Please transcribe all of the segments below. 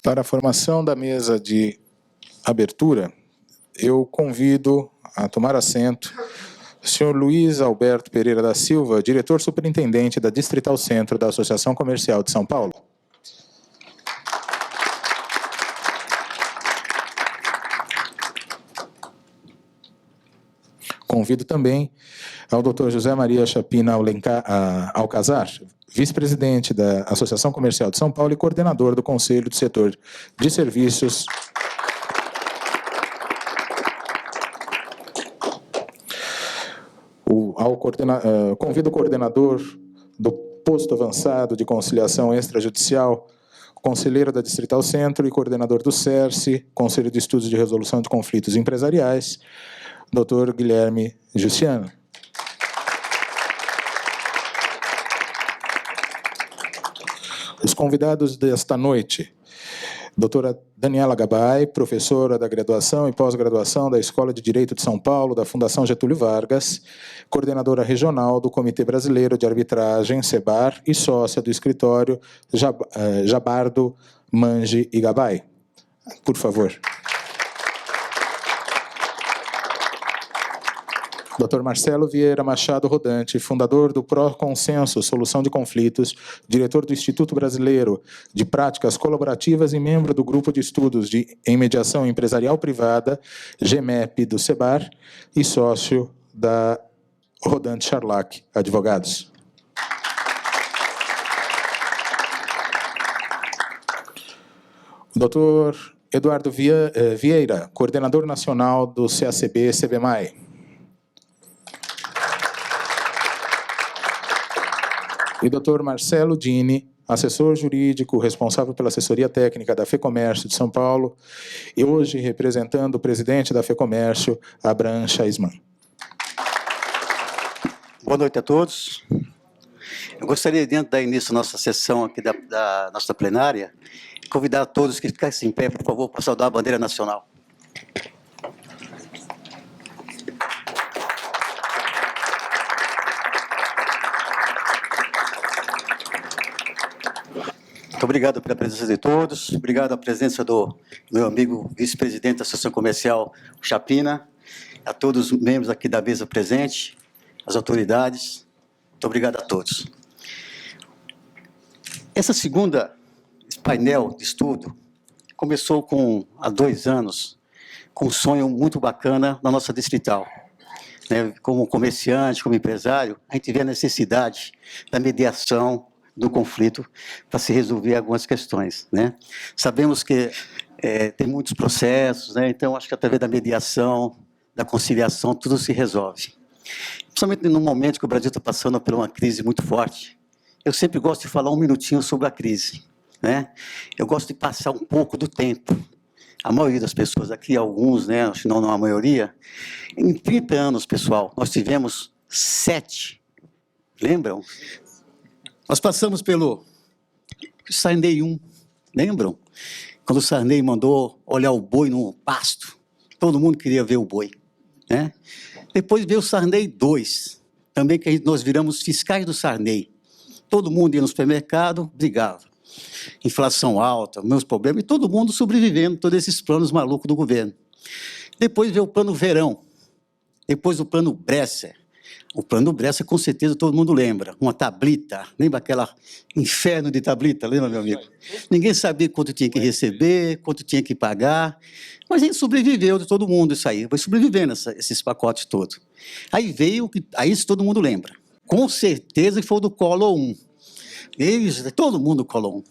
Para a formação da mesa de abertura, eu convido a tomar assento o senhor Luiz Alberto Pereira da Silva, diretor superintendente da Distrital Centro da Associação Comercial de São Paulo. Convido também ao Dr. José Maria Chapina Alcazar, vice-presidente da Associação Comercial de São Paulo e coordenador do Conselho do Setor de Serviços. Convido o coordenador do Posto Avançado de Conciliação Extrajudicial, conselheiro da Distrital Centro e coordenador do CERCE, Conselho de Estudos de Resolução de Conflitos Empresariais, Dr. Guilherme Justiano. Os convidados desta noite: doutora Daniela Gabay, professora da graduação e pós-graduação da Escola de Direito de São Paulo, da Fundação Getúlio Vargas, coordenadora regional do Comitê Brasileiro de Arbitragem, CEBAR, e sócia do escritório Jabardo, Mange e Gabay. Por favor. Dr. Marcelo Vieira Machado Rodante, fundador do Proconsenso Solução de Conflitos, diretor do Instituto Brasileiro de Práticas Colaborativas e membro do Grupo de Estudos em Mediação Empresarial Privada, GEMEP, do CEBAR, e sócio da Rodante Charlac Advogados. Dr. Eduardo Vieira, coordenador nacional do CACB-CBMAI. E Dr. Marcelo Dini, assessor jurídico responsável pela assessoria técnica da FEComércio de São Paulo, e hoje representando o presidente da FEComércio, Abraham Scheisman. Boa noite a todos. Eu gostaria, dentro da início da nossa sessão aqui da nossa plenária, convidar a todos que ficassem em pé, por favor, para saudar a bandeira nacional. Muito obrigado pela presença de todos, obrigado à presença do meu amigo vice-presidente da Associação Comercial, Chapina, a todos os membros aqui da mesa presente, as autoridades, muito obrigado a todos. Esse painel de estudo começou há 2 anos, com um sonho muito bacana na nossa distrital. Como comerciante, como empresário, a gente vê a necessidade da mediação do conflito para se resolver algumas questões. Sabemos que tem muitos processos, então acho que através da mediação, da conciliação, tudo se resolve. Principalmente no momento que o Brasil está passando por uma crise muito forte. Eu sempre gosto de falar um minutinho sobre a crise. Eu gosto de passar um pouco do tempo. A maioria das pessoas aqui, alguns, acho que não a maioria, em 30 anos, pessoal, nós tivemos 7, lembram? Nós passamos pelo Sarney 1, lembram? Quando o Sarney mandou olhar o boi no pasto, todo mundo queria ver o boi. Depois veio o Sarney 2, também que nós viramos fiscais do Sarney. Todo mundo ia no supermercado, brigava. Inflação alta, meus problemas, e todo mundo sobrevivendo, todos esses planos malucos do governo. Depois veio o plano Verão, depois o plano Bresser. O plano Bresser, com certeza, todo mundo lembra. Uma tablita, lembra aquela inferno de tablita, lembra, meu amigo? Ninguém sabia quanto tinha que receber, quanto tinha que pagar, mas a gente sobreviveu de todo mundo isso aí, vai sobrevivendo esses pacotes todos. Aí veio, aí isso todo mundo lembra. Com certeza que foi o do Collor 1. Todo mundo Collor 1.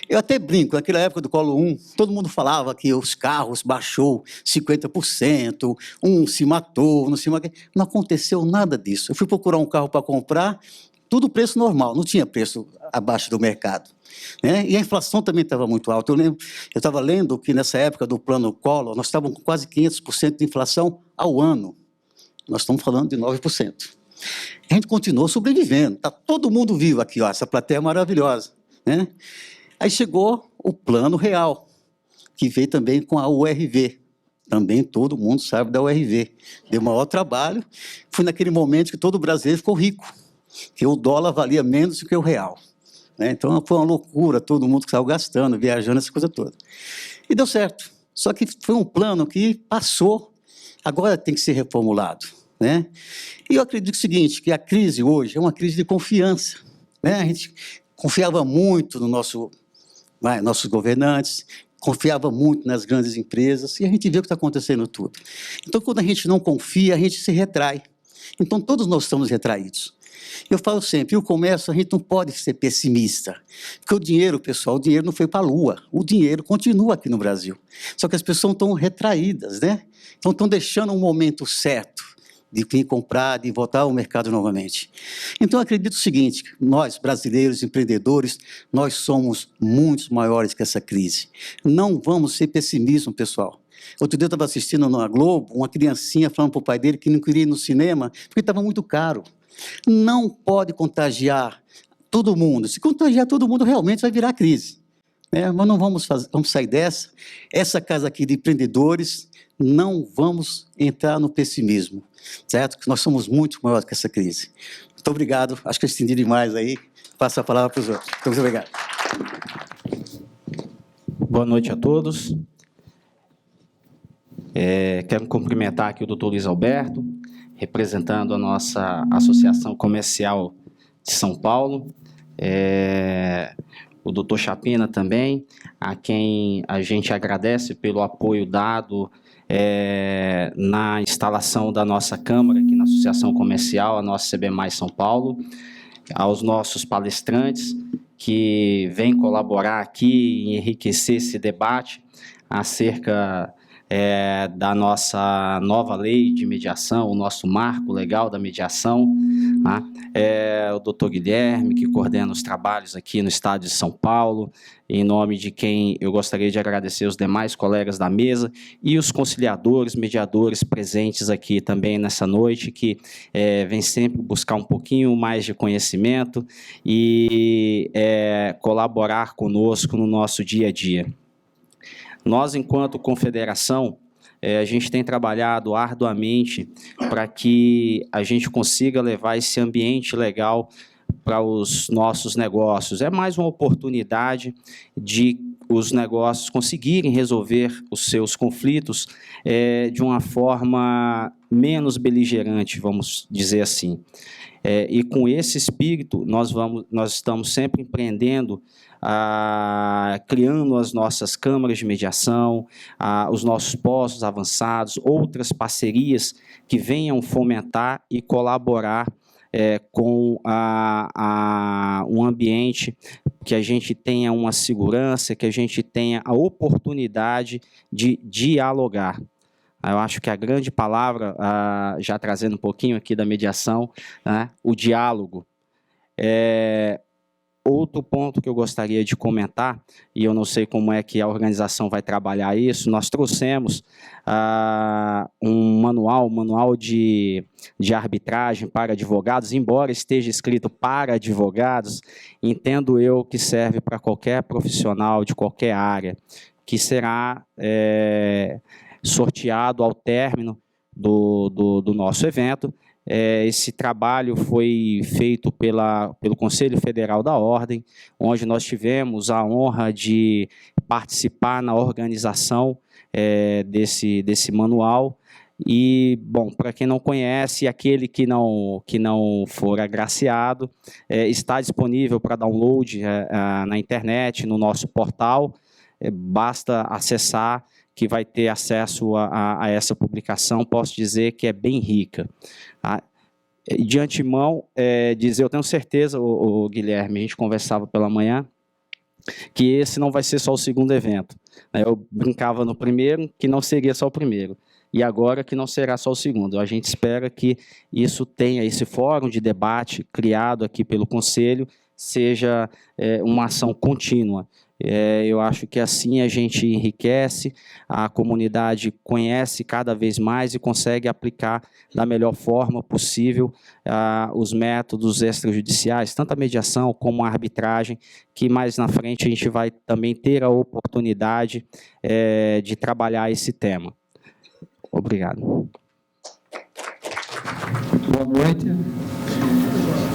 Eu até brinco, naquela época do Collor 1, todo mundo falava que os carros baixou 50%, um se matou, não se matou. Não aconteceu nada disso. Eu fui procurar um carro para comprar, tudo preço normal, não tinha preço abaixo do mercado. E a inflação também estava muito alta. Eu estava lendo que nessa época do plano Collor, nós estávamos com quase 500% de inflação ao ano. Nós estamos falando de 9%. A gente continuou sobrevivendo, está todo mundo vivo aqui, ó, essa plateia maravilhosa. Aí chegou o Plano Real, que veio também com a URV. Também todo mundo sabe da URV. Deu maior trabalho. Foi naquele momento que todo brasileiro ficou rico, que o dólar valia menos do que o real. né? Então, foi uma loucura, todo mundo que saiu gastando, viajando, essa coisa toda. E deu certo. Só que foi um plano que passou, agora tem que ser reformulado, né? E eu acredito o seguinte, que a crise hoje é uma crise de confiança, né? A gente confiava muito no nossos governantes, confiava muito nas grandes empresas, e a gente vê o que está acontecendo tudo. Então, quando a gente não confia, a gente se retrai. Então, todos nós estamos retraídos. Eu falo sempre, o comércio, a gente não pode ser pessimista, porque o dinheiro, pessoal, o dinheiro não foi para a Lua, o dinheiro continua aqui no Brasil. Só que as pessoas estão retraídas, né? Então, estão deixando um momento certo de vir comprar, de voltar ao mercado novamente. Então, eu acredito o seguinte, nós, brasileiros, empreendedores, nós somos muito maiores que essa crise. Não vamos ser pessimismo, pessoal. Outro dia eu estava assistindo na Globo, uma criancinha falando para o pai dele que não queria ir no cinema, porque estava muito caro. Não pode contagiar todo mundo. Se contagiar todo mundo, realmente vai virar crise, né? Mas não vamos sair dessa. Essa casa aqui de empreendedores, não vamos entrar no pessimismo, certo? Nós somos muito maiores que essa crise. Muito obrigado. Acho que eu estendi demais aí. Passo a palavra para os outros. Muito obrigado. Boa noite a todos. Quero cumprimentar aqui o doutor Luiz Alberto, representando a nossa Associação Comercial de São Paulo, o doutor Chapina também, a quem a gente agradece pelo apoio dado na instalação da nossa Câmara aqui na Associação Comercial, a nossa CB+ São Paulo, aos nossos palestrantes que vêm colaborar aqui e enriquecer esse debate acerca da nossa nova lei de mediação, o nosso marco legal da mediação, tá? O doutor Guilherme, que coordena os trabalhos aqui no estado de São Paulo, em nome de quem eu gostaria de agradecer os demais colegas da mesa e os conciliadores, mediadores presentes aqui também nessa noite, que vem sempre buscar um pouquinho mais de conhecimento e colaborar conosco no nosso dia a dia. Nós, enquanto confederação, a gente tem trabalhado arduamente para que a gente consiga levar esse ambiente legal para os nossos negócios. É mais uma oportunidade de os negócios conseguirem resolver os seus conflitos de uma forma menos beligerante, vamos dizer assim. E com esse espírito, nós estamos sempre empreendendo, criando as nossas câmaras de mediação, os nossos postos avançados, outras parcerias que venham fomentar e colaborar com um ambiente que a gente tenha uma segurança, que a gente tenha a oportunidade de dialogar. Eu acho que a grande palavra, já trazendo um pouquinho aqui da mediação, né, o diálogo. Outro ponto que eu gostaria de comentar, e eu não sei como é que a organização vai trabalhar isso, nós trouxemos um manual de arbitragem para advogados, embora esteja escrito para advogados, entendo eu que serve para qualquer profissional de qualquer área, que será sorteado ao término do nosso evento. Esse trabalho foi feito pelo Conselho Federal da Ordem, onde nós tivemos a honra de participar na organização desse manual. E, bom, para quem não conhece, aquele que não for agraciado, está disponível para download na internet, no nosso portal, basta acessar, que vai ter acesso a essa publicação. Posso dizer que é bem rica. Tá? De antemão, eu tenho certeza, o Guilherme, a gente conversava pela manhã, que esse não vai ser só o segundo evento. Eu brincava no primeiro, que não seria só o primeiro, e agora que não será só o segundo. A gente espera que isso tenha, esse fórum de debate criado aqui pelo Conselho, seja uma ação contínua. Eu acho que assim a gente enriquece, a comunidade conhece cada vez mais e consegue aplicar da melhor forma possível os métodos extrajudiciais, tanto a mediação como a arbitragem, que mais na frente a gente vai também ter a oportunidade de trabalhar esse tema. Obrigado. Boa noite.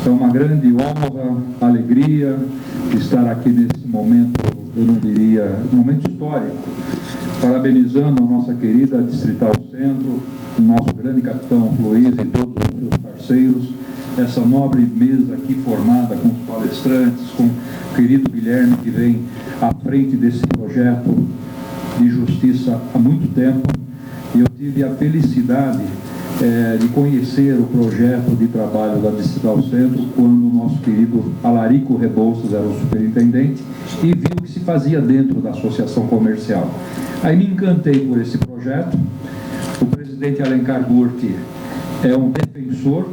É uma grande honra, alegria estar aqui nesse momento, eu não diria, momento histórico, parabenizando a nossa querida Distrital Centro, o nosso grande capitão Luiz e todos os seus parceiros, essa nobre mesa aqui formada com os palestrantes, com o querido Guilherme, que vem à frente desse projeto de justiça há muito tempo. E eu tive a felicidade de conhecer o projeto de trabalho da Distrital Centro quando o nosso querido Alarico Rebouças era o superintendente e vi o que se fazia dentro da associação comercial. Aí me encantei por esse projeto. O presidente Alencar Burti é um defensor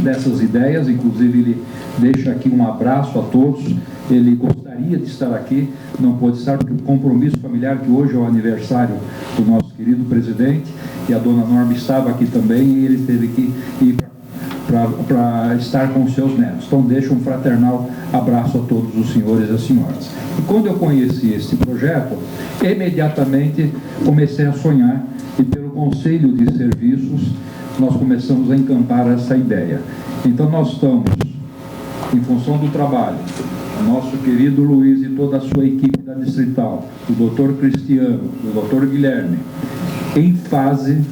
dessas ideias, inclusive ele deixa aqui um abraço a todos. Ele gostaria de estar aqui, não pôde estar porque o compromisso familiar, que hoje é o aniversário do nosso querido presidente, e a dona Norma estava aqui também, e ele teve que ir para estar com os seus netos. Então deixo um fraternal abraço a todos os senhores e as senhoras. E quando eu conheci esse projeto, imediatamente comecei a sonhar, e pelo Conselho de Serviços nós começamos a encampar essa ideia. Então nós estamos, em função do trabalho, nosso querido Luiz e toda a sua equipe da Distrital, o doutor Cristiano, o doutor Guilherme, em fase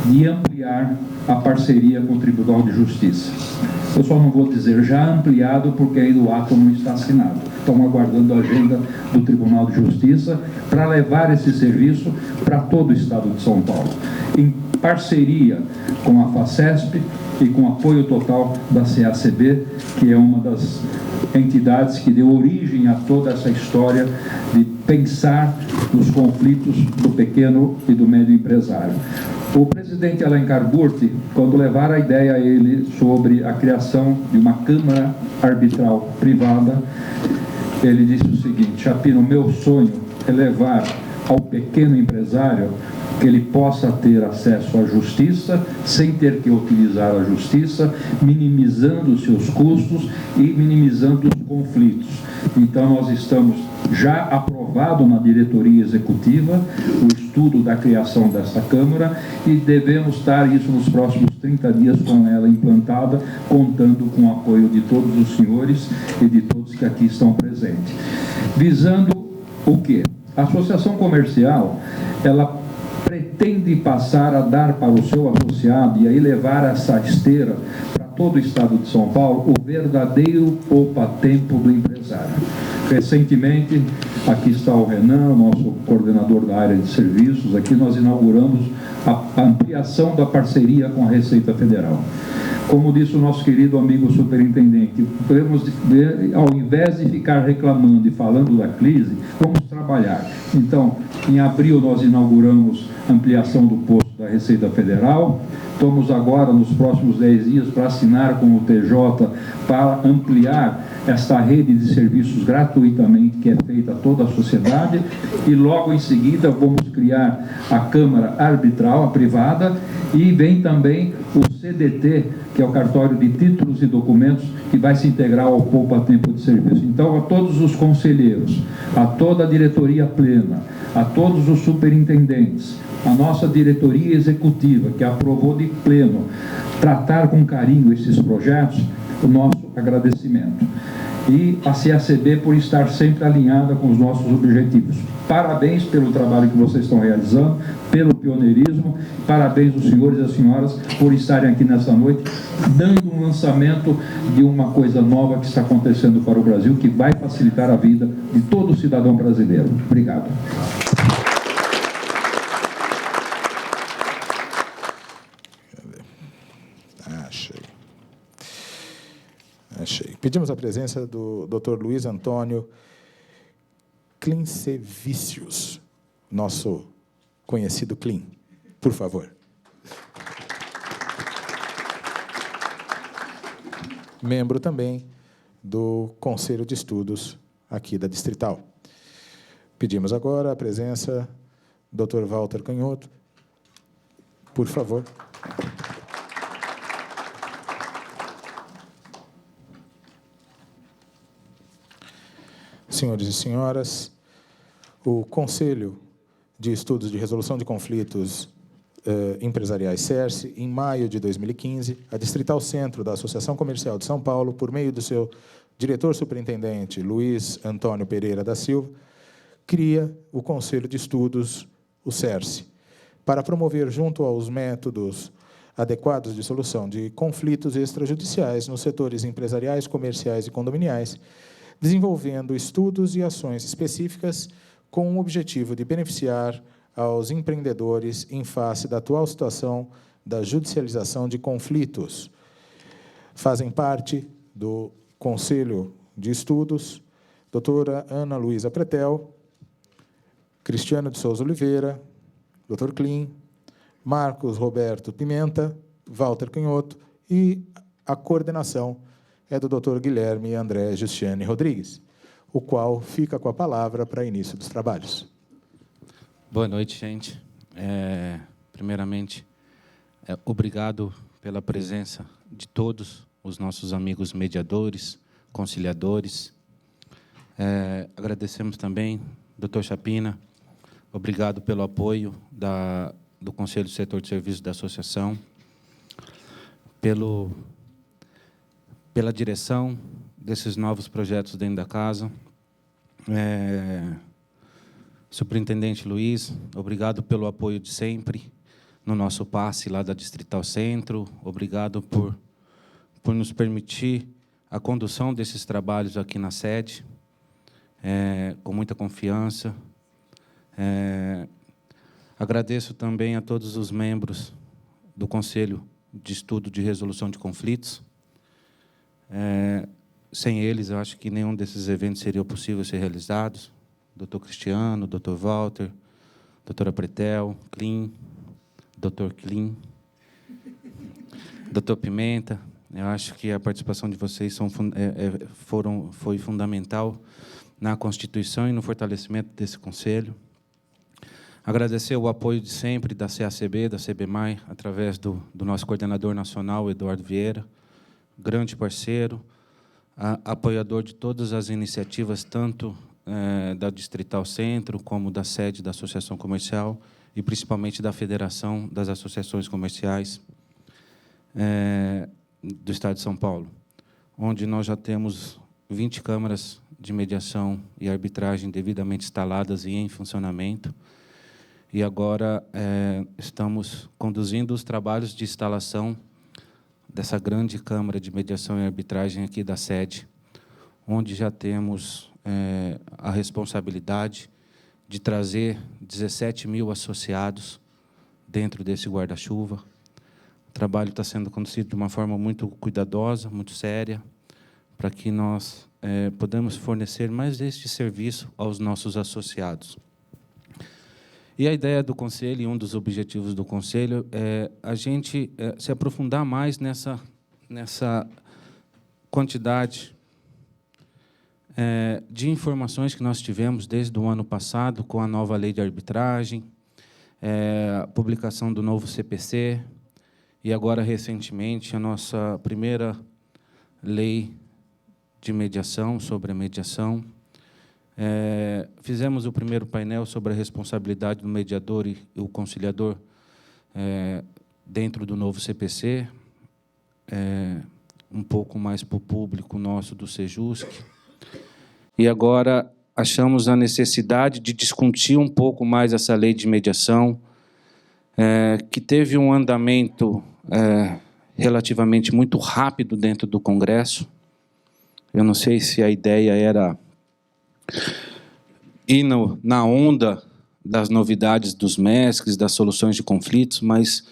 de ampliar a parceria com o Tribunal de Justiça. Eu só não vou dizer já ampliado, porque ainda o ato não está assinado. Estamos aguardando a agenda do Tribunal de Justiça para levar esse serviço para todo o estado de São Paulo, em parceria com a FACESP e com apoio total da CACB, que é uma das entidades que deu origem a toda essa história de pensar nos conflitos do pequeno e do médio empresário. O presidente Alencar Burti, quando levaram a ideia a ele sobre a criação de uma Câmara Arbitral Privada, ele disse o seguinte: Chapino, meu sonho é levar ao pequeno empresário que ele possa ter acesso à justiça sem ter que utilizar a justiça, minimizando os seus custos e minimizando os conflitos. Então nós estamos já aprovado na diretoria executiva o estudo da criação dessa Câmara e devemos estar isso nos próximos 30 dias com ela implantada, contando com o apoio de todos os senhores e de todos que aqui estão presentes. Visando o quê? A associação comercial, ela pretende passar a dar para o seu associado e aí levar essa esteira para todo o estado de São Paulo o verdadeiro poupa-tempo do empresário. Recentemente, aqui está o Renan, nosso coordenador da área de serviços, aqui nós inauguramos a ampliação da parceria com a Receita Federal. Como disse o nosso querido amigo superintendente, ao invés de ficar reclamando e falando da crise, vamos trabalhar. Então, em abril nós inauguramos a ampliação do posto da Receita Federal. Estamos agora, nos próximos 10 dias, para assinar com o TJ para ampliar esta rede de serviços gratuitamente, que é feita a toda a sociedade, e logo em seguida vamos criar a Câmara Arbitral, a privada, e vem também o CDT, que é o Cartório de Títulos e Documentos, que vai se integrar ao poupa-tempo de serviço. Então, a todos os conselheiros, a toda a diretoria plena, a todos os superintendentes, a nossa diretoria executiva, que aprovou de pleno tratar com carinho esses projetos, o nosso agradecimento. E a CACB por estar sempre alinhada com os nossos objetivos. Parabéns pelo trabalho que vocês estão realizando, pelo pioneirismo, parabéns aos senhores e às senhoras por estarem aqui nessa noite, dando um lançamento de uma coisa nova que está acontecendo para o Brasil, que vai facilitar a vida de todo cidadão brasileiro. Obrigado. Achei. Pedimos a presença do Dr. Luiz Antônio Clincevicius, nosso conhecido Clean. Por favor. Membro também do Conselho de Estudos aqui da Distrital. Pedimos agora a presença do Dr. Walter Canhoto. Por favor. Senhores e senhoras, o Conselho de Estudos de Resolução de Conflitos Empresariais CERSE, em maio de 2015, a Distrital Centro da Associação Comercial de São Paulo, por meio do seu diretor superintendente Luiz Antônio Pereira da Silva, cria o Conselho de Estudos, o CERCE, para promover, junto aos métodos adequados de solução de conflitos extrajudiciais nos setores empresariais, comerciais e condominiais, desenvolvendo estudos e ações específicas com o objetivo de beneficiar aos empreendedores em face da atual situação da judicialização de conflitos. Fazem parte do Conselho de Estudos doutora Ana Luísa Pretel, Cristiano de Souza Oliveira, Dr. Klim, Marcos Roberto Pimenta, Walter Canhoto, e a coordenação é do Dr. Guilherme André Giustiani Rodrigues, o qual fica com a palavra para início dos trabalhos. Boa noite, gente. Primeiramente, obrigado pela presença de todos os nossos amigos mediadores, conciliadores. Agradecemos também, Dr. Chapina, obrigado pelo apoio do Conselho do Setor de Serviços da Associação, pela direção desses novos projetos dentro da casa. Superintendente Luiz, obrigado pelo apoio de sempre no nosso passe lá da Distrital Centro. Obrigado por nos permitir a condução desses trabalhos aqui na sede, com muita confiança. Agradeço também a todos os membros do Conselho de Estudo de Resolução de Conflitos. Sem eles, eu acho que nenhum desses eventos seria possível ser realizados. Dr. Cristiano, Dr. Walter, doutora Pretel, Klim, Dr. Klim, Dr. Pimenta. Eu acho que a participação de vocês foi fundamental na constituição e no fortalecimento desse conselho. Agradecer o apoio de sempre da CACB, da CBMAI, através do nosso coordenador nacional, Eduardo Vieira, grande parceiro, apoiador de todas as iniciativas, tanto da Distrital Centro, como da sede da Associação Comercial e, principalmente, da Federação das Associações Comerciais do Estado de São Paulo, onde nós já temos 20 câmaras de mediação e arbitragem devidamente instaladas e em funcionamento, e agora estamos conduzindo os trabalhos de instalação dessa grande Câmara de Mediação e Arbitragem aqui da sede, onde já temos a responsabilidade de trazer 17 mil associados dentro desse guarda-chuva. O trabalho está sendo conduzido de uma forma muito cuidadosa, muito séria, para que nós podamos fornecer mais este serviço aos nossos associados. E a ideia do Conselho, e um dos objetivos do Conselho, é a gente se aprofundar mais nessa quantidade de informações que nós tivemos desde o ano passado, com a nova lei de arbitragem, a publicação do novo CPC, e agora, recentemente, a nossa primeira lei de mediação, sobre a mediação. Fizemos o primeiro painel sobre a responsabilidade do mediador e o conciliador dentro do novo CPC, um pouco mais para o público nosso do Sejusc. E agora achamos a necessidade de discutir um pouco mais essa lei de mediação, que teve um andamento relativamente muito rápido dentro do Congresso. Eu não sei se a ideia era ir na onda das novidades dos MESCs, das soluções de conflitos, mas,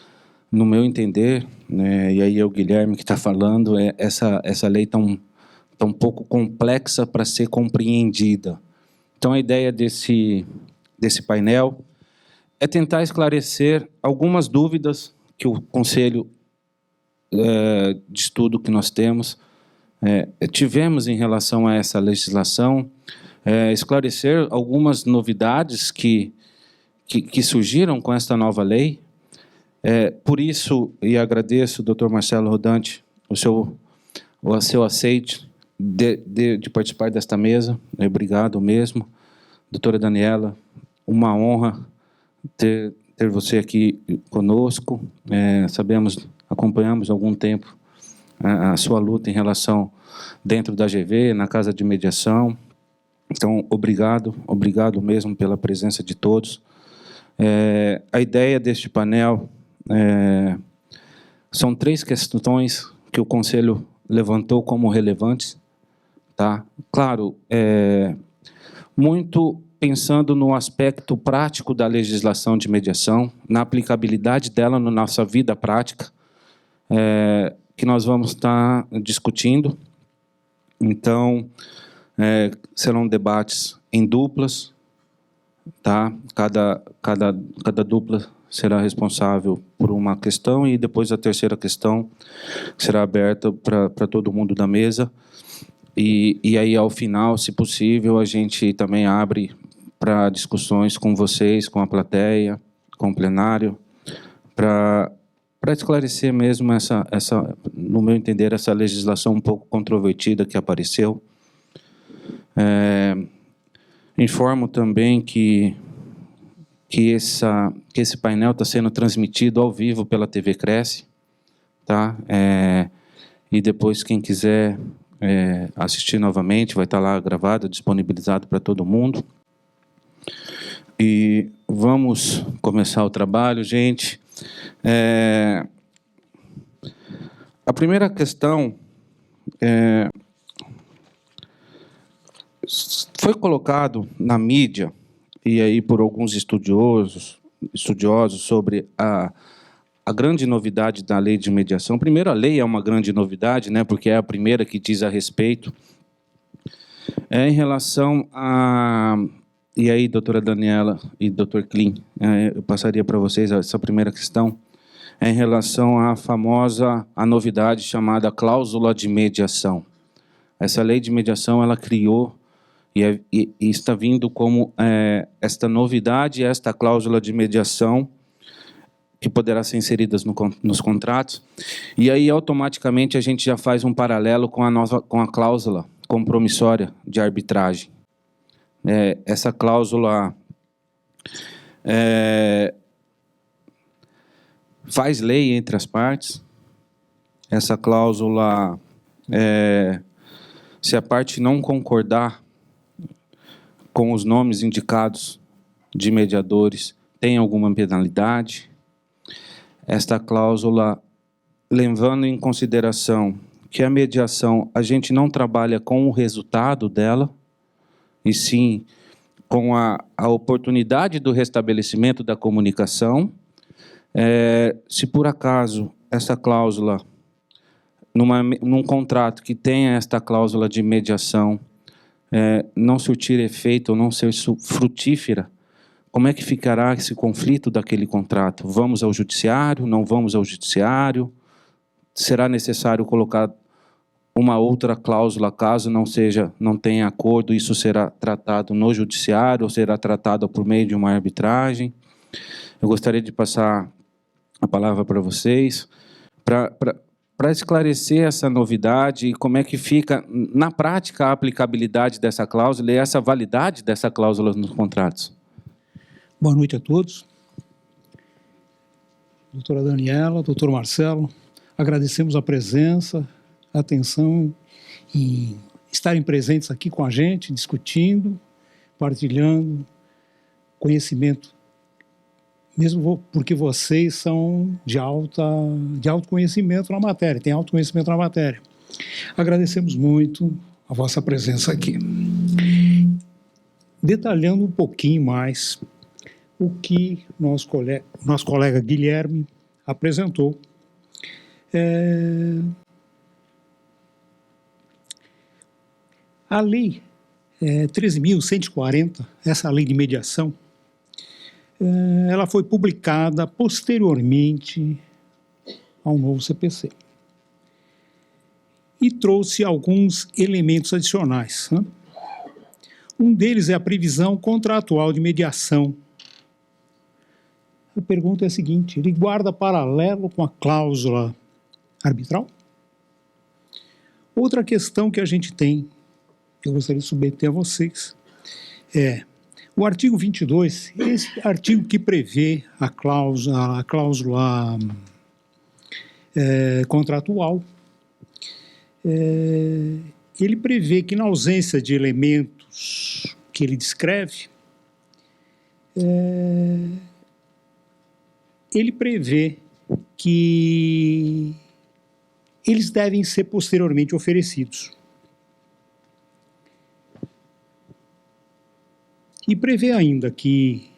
no meu entender, e aí é o Guilherme que está falando, essa lei está um pouco complexa para ser compreendida. Então, a ideia desse painel é tentar esclarecer algumas dúvidas que o Conselho de Estudo que nós tivemos em relação a essa legislação, esclarecer algumas novidades que surgiram com esta nova lei. Por isso, e agradeço, doutor Marcelo Rodante, o seu aceite de participar desta mesa. Obrigado mesmo. Doutora Daniela, uma honra ter você aqui conosco. Acompanhamos há algum tempo a sua luta em relação dentro da GV, na Casa de Mediação. Então, obrigado mesmo pela presença de todos. A ideia deste painel são 3 questões que o Conselho levantou como relevantes. Tá? Claro, muito pensando no aspecto prático da legislação de mediação, na aplicabilidade dela na nossa vida prática, que nós vamos estar discutindo. Então, serão debates em duplas, tá? Cada dupla será responsável por uma questão e depois a terceira questão será aberta para todo mundo da mesa. E aí, ao final, se possível, a gente também abre para discussões com vocês, com a plateia, com o plenário, para esclarecer mesmo no meu entender, essa legislação um pouco controvertida que apareceu. Informo também que esse painel está sendo transmitido ao vivo pela TV Cresce, tá? E depois, quem quiser assistir novamente, vai estar lá gravado, disponibilizado para todo mundo. E vamos começar o trabalho, gente. A primeira questão foi colocado na mídia, e aí por alguns estudiosos sobre a grande novidade da lei de mediação. Primeiro, a lei é uma grande novidade, né, porque é a primeira que diz a respeito. Em relação a... E aí, doutora Daniela e doutor Klim, eu passaria para vocês essa primeira questão, em relação à a novidade chamada cláusula de mediação. Essa lei de mediação, ela criou e está vindo como esta novidade, esta cláusula de mediação, que poderá ser inserida nos contratos, e aí automaticamente a gente já faz um paralelo com a cláusula compromissória de arbitragem. Essa cláusula faz lei entre as partes. Essa cláusula, se a parte não concordar com os nomes indicados de mediadores, tem alguma penalidade. Esta cláusula, levando em consideração que a mediação, a gente não trabalha com o resultado dela, e sim com a oportunidade do restabelecimento da comunicação. Se por acaso essa cláusula, num contrato que tenha esta cláusula de mediação, não surtir efeito ou não ser frutífera, como é que ficará esse conflito daquele contrato? Vamos ao judiciário? Não vamos ao judiciário? Será necessário colocar uma outra cláusula, caso não tenha acordo, isso será tratado no judiciário ou será tratado por meio de uma arbitragem? Eu gostaria de passar a palavra para vocês, para esclarecer essa novidade e como é que fica, na prática, a aplicabilidade dessa cláusula e essa validade dessa cláusula nos contratos. Boa noite a todos. Doutora Daniela, doutor Marcelo, agradecemos a presença, a atenção e estarem presentes aqui com a gente, discutindo, partilhando conhecimento, mesmo porque vocês são de alto conhecimento na matéria, têm alto conhecimento na matéria. Agradecemos muito a vossa presença aqui. Detalhando um pouquinho mais o que nosso colega Guilherme apresentou. A lei 13.140, essa lei de mediação, ela foi publicada posteriormente ao novo CPC. E trouxe alguns elementos adicionais, né? Um deles é a previsão contratual de mediação. A pergunta é a seguinte: ele guarda paralelo com a cláusula arbitral? Outra questão que a gente tem, que eu gostaria de submeter a vocês, é o artigo 22, esse artigo que prevê a cláusula contratual. ele prevê que, na ausência de elementos que ele descreve, ele prevê que eles devem ser posteriormente oferecidos. E prevê ainda que,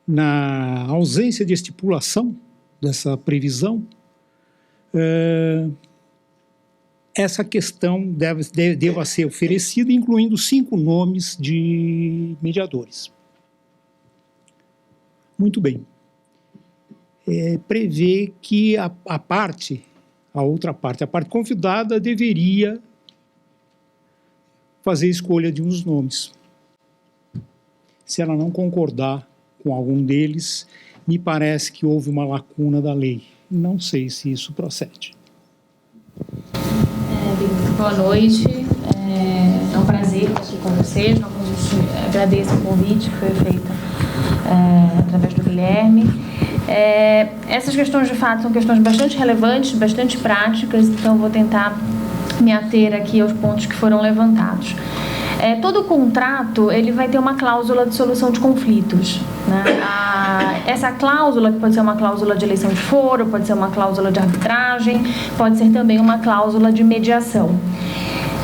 na ausência de estipulação dessa previsão, essa questão deva ser oferecida, incluindo 5 nomes de mediadores. Muito bem. Prevê que a outra parte, a parte convidada, deveria fazer escolha de uns nomes. Se ela não concordar com algum deles, me parece que houve uma lacuna da lei. Não sei se isso procede. Boa noite. É um prazer estar aqui com vocês. Agradeço o convite que foi feito através do Guilherme. Essas questões, de fato, são questões bastante relevantes, bastante práticas, então vou tentar me ater aqui aos pontos que foram levantados. Todo contrato ele vai ter uma cláusula de solução de conflitos, né? Essa cláusula, que pode ser uma cláusula de eleição de foro, pode ser uma cláusula de arbitragem, pode ser também uma cláusula de mediação.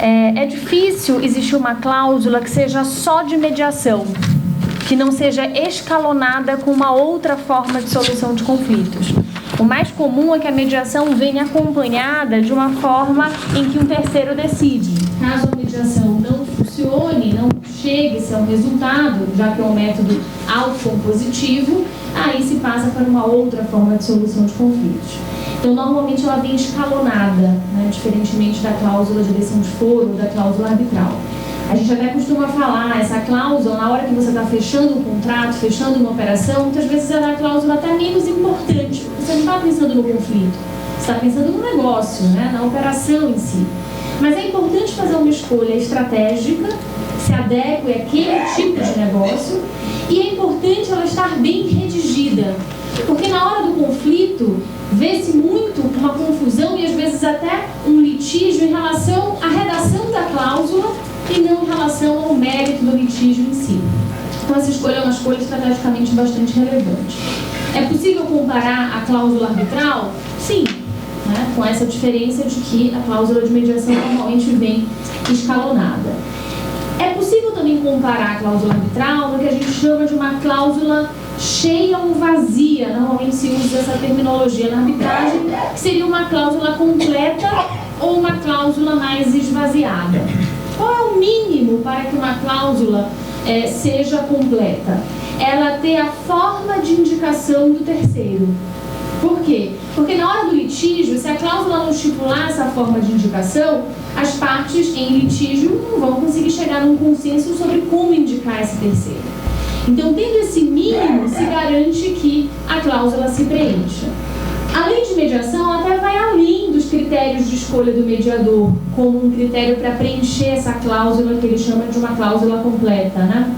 É difícil existir uma cláusula que seja só de mediação, que não seja escalonada com uma outra forma de solução de conflitos. O mais comum é que a mediação venha acompanhada de uma forma em que um terceiro decide. Caso a mediação não funcione, não chegue-se a um resultado, já que é um método autocompositivo, aí se passa para uma outra forma de solução de conflitos. Então, normalmente ela vem escalonada, né, diferentemente da cláusula de eleição de foro ou da cláusula arbitral. A gente até costuma falar, essa cláusula, na hora que você está fechando um contrato, fechando uma operação, muitas vezes ela é a cláusula até menos importante. Você não está pensando no conflito, você está pensando no negócio, né, na operação em si. Mas é importante fazer uma escolha estratégica, que se adeque àquele tipo de negócio, e é importante ela estar bem redigida, porque na hora do conflito vê-se muito uma confusão e às vezes até um litígio em relação à redação da cláusula e não em relação ao mérito do litígio em si. Então essa escolha é uma escolha estrategicamente bastante relevante. É possível comparar a cláusula arbitral? Sim, né? Com essa diferença de que a cláusula de mediação normalmente vem escalonada. É possível também comparar a cláusula arbitral no que a gente chama de uma cláusula cheia ou vazia. Normalmente se usa essa terminologia na arbitragem, que seria uma cláusula completa ou uma cláusula mais esvaziada. Qual é o mínimo para que uma cláusula seja completa? Ela ter a forma de indicação do terceiro. Por quê? Porque na hora do litígio, se a cláusula não estipular essa forma de indicação, as partes em litígio não vão conseguir chegar num consenso sobre como indicar esse terceiro. Então, tendo esse mínimo, se garante que a cláusula se preencha. A lei de mediação até vai além dos critérios de escolha do mediador, como um critério para preencher essa cláusula que ele chama de uma cláusula completa, né?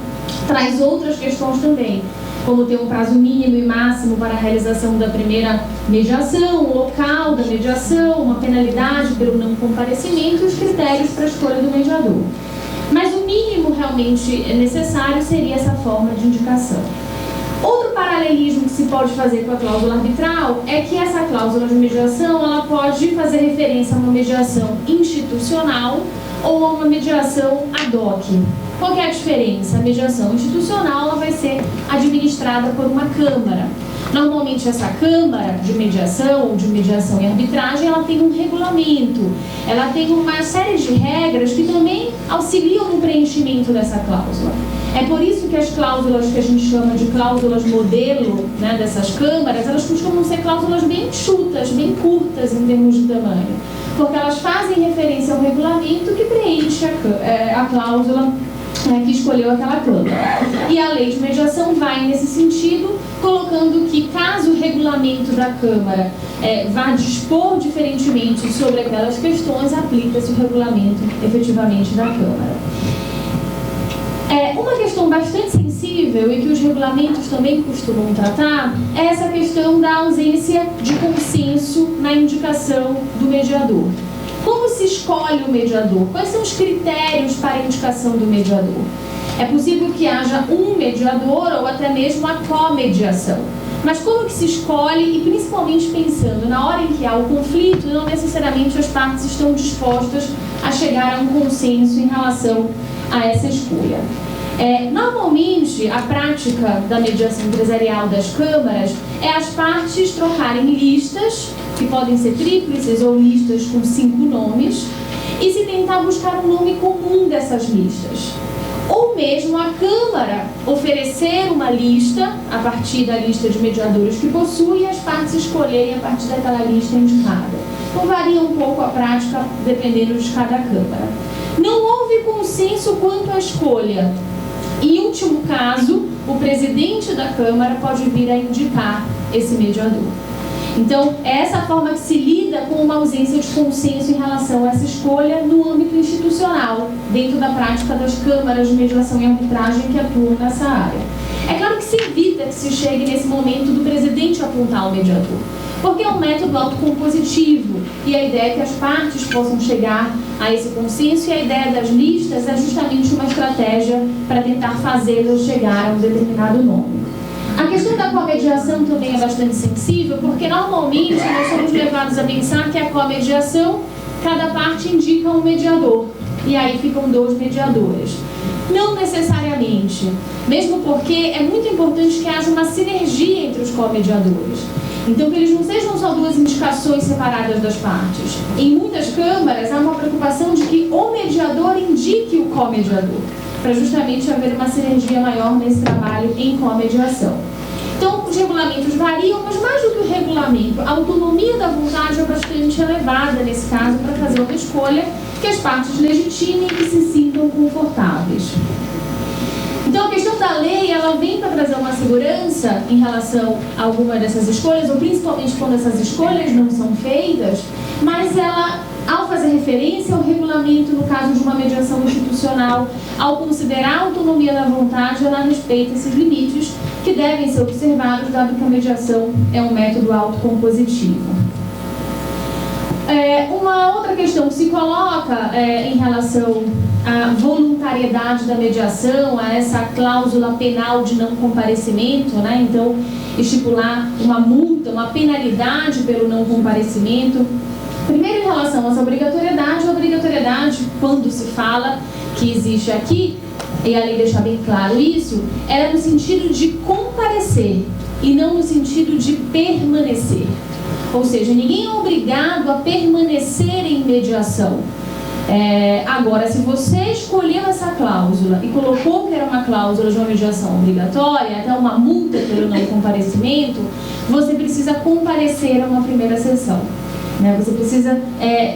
Traz outras questões também, como ter um prazo mínimo e máximo para a realização da primeira mediação, o local da mediação, uma penalidade pelo não comparecimento e os critérios para a escolha do mediador. Mas o mínimo realmente necessário seria essa forma de indicação. Outro paralelismo que se pode fazer com a cláusula arbitral é que essa cláusula de mediação ela pode fazer referência a uma mediação institucional ou a uma mediação ad hoc. Qual que é a diferença? A mediação institucional ela vai ser administrada por uma Câmara. Normalmente essa Câmara de mediação e arbitragem, ela tem um regulamento, ela tem uma série de regras que também auxiliam no preenchimento dessa cláusula. É por isso que as cláusulas que a gente chama de cláusulas modelo, né, dessas câmaras, elas costumam ser cláusulas bem enxutas, bem curtas em termos de tamanho, porque elas fazem referência ao regulamento que preenche a cláusula que escolheu aquela Câmara. E a lei de mediação vai nesse sentido, colocando que caso o regulamento da Câmara vá dispor diferentemente sobre aquelas questões, aplica-se o regulamento efetivamente da Câmara. Uma questão bastante sensível e que os regulamentos também costumam tratar é essa questão da ausência de consenso na indicação do mediador. Como se escolhe o mediador? Quais são os critérios para a indicação do mediador? É possível que haja um mediador ou até mesmo a comediação. Mas como que se escolhe, e principalmente pensando na hora em que há o conflito, não necessariamente as partes estão dispostas a chegar a um consenso em relação a essa escolha. Normalmente, a prática da mediação empresarial das câmaras é as partes trocarem listas, que podem ser tríplices ou listas com 5 nomes, e se tentar buscar um nome comum dessas listas. Ou mesmo a Câmara oferecer uma lista, a partir da lista de mediadores que possui, e as partes escolherem a partir daquela lista indicada. Então varia um pouco a prática dependendo de cada Câmara. Não houve consenso quanto à escolha. Em último caso, o presidente da Câmara pode vir a indicar esse mediador. Então, é essa forma que se lida com uma ausência de consenso em relação a essa escolha no âmbito institucional, dentro da prática das câmaras de mediação e arbitragem que atuam nessa área. É claro que se evita que se chegue nesse momento do presidente apontar o mediador, porque é um método autocompositivo e a ideia é que as partes possam chegar a esse consenso, e a ideia das listas é justamente uma estratégia para tentar fazê-las chegar a um determinado nome. A questão da comediação também é bastante sensível, porque normalmente nós somos levados a pensar que a comediação, cada parte indica um mediador, e aí ficam 2 mediadores. Não necessariamente, mesmo porque é muito importante que haja uma sinergia entre os comediadores. Então, que eles não sejam só 2 indicações separadas das partes. Em muitas câmaras, há uma preocupação de que o mediador indique o comediador, para justamente haver uma sinergia maior nesse trabalho em comediação. Então, os regulamentos variam, mas mais do que o regulamento, a autonomia da vontade é bastante elevada nesse caso para fazer uma escolha que as partes legitimem e que se sintam confortáveis. Então, a questão da lei, ela vem para trazer uma segurança em relação a alguma dessas escolhas, ou principalmente quando essas escolhas não são feitas, mas ela, ao fazer referência ao regulamento, no caso de uma mediação institucional, ao considerar a autonomia da vontade, ela respeita esses limites que devem ser observados, dado que a mediação é um método autocompositivo. Uma outra questão que se coloca em relação à voluntariedade da mediação, a essa cláusula penal de não comparecimento, né? Então, estipular uma multa, uma penalidade pelo não comparecimento. Primeiro, em relação a essa obrigatoriedade, a obrigatoriedade, quando se fala que existe aqui, e a lei deixa bem claro isso, era no sentido de comparecer e não no sentido de permanecer. Ou seja, ninguém é obrigado a permanecer em mediação. Agora, se você escolheu essa cláusula e colocou que era uma cláusula de uma mediação obrigatória, até uma multa pelo não comparecimento, você precisa comparecer a uma primeira sessão. Você precisa,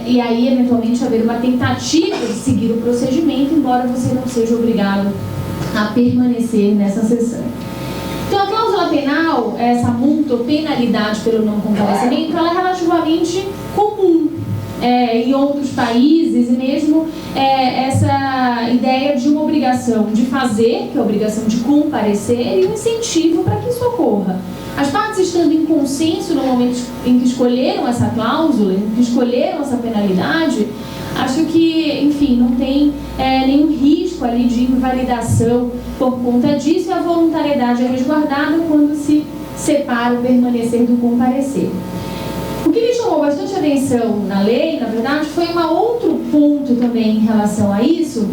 e aí eventualmente haver uma tentativa de seguir o procedimento, embora você não seja obrigado a permanecer nessa sessão. Então, a cláusula penal, essa multa ou penalidade pelo não comparecimento, ela é relativamente comum em outros países, e mesmo essa ideia de uma obrigação de fazer, que é a obrigação de comparecer, e um incentivo para que isso ocorra. As partes estando em consenso no momento em que escolheram essa cláusula, em que escolheram essa penalidade, acho que, enfim, não tem nenhum risco ali de invalidação por conta disso, e a voluntariedade é resguardada quando se separa o permanecer do comparecer. O que me chamou bastante atenção na lei, na verdade, foi um outro ponto também em relação a isso,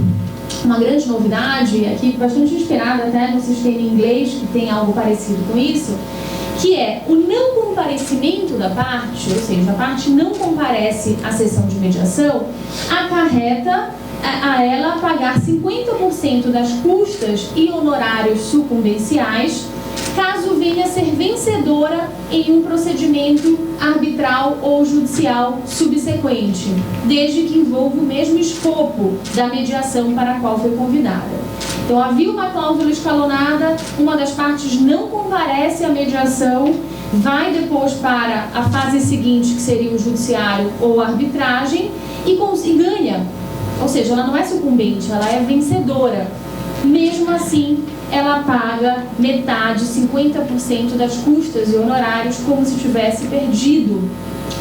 uma grande novidade, aqui bastante inspirada até no sistema inglês, que tem algo parecido com isso, que é o não comparecimento da parte, ou seja, a parte não comparece à sessão de mediação, acarreta a ela pagar 50% das custas e honorários sucumbenciais, caso venha a ser vencedora em um procedimento arbitral ou judicial subsequente, desde que envolva o mesmo escopo da mediação para a qual foi convidada. Então, havia uma cláusula escalonada, uma das partes não comparece à mediação, vai depois para a fase seguinte, que seria o judiciário ou a arbitragem, e ganha. Ou seja, ela não é sucumbente, ela é vencedora. Mesmo assim, ela paga metade, 50% das custas e honorários, como se tivesse perdido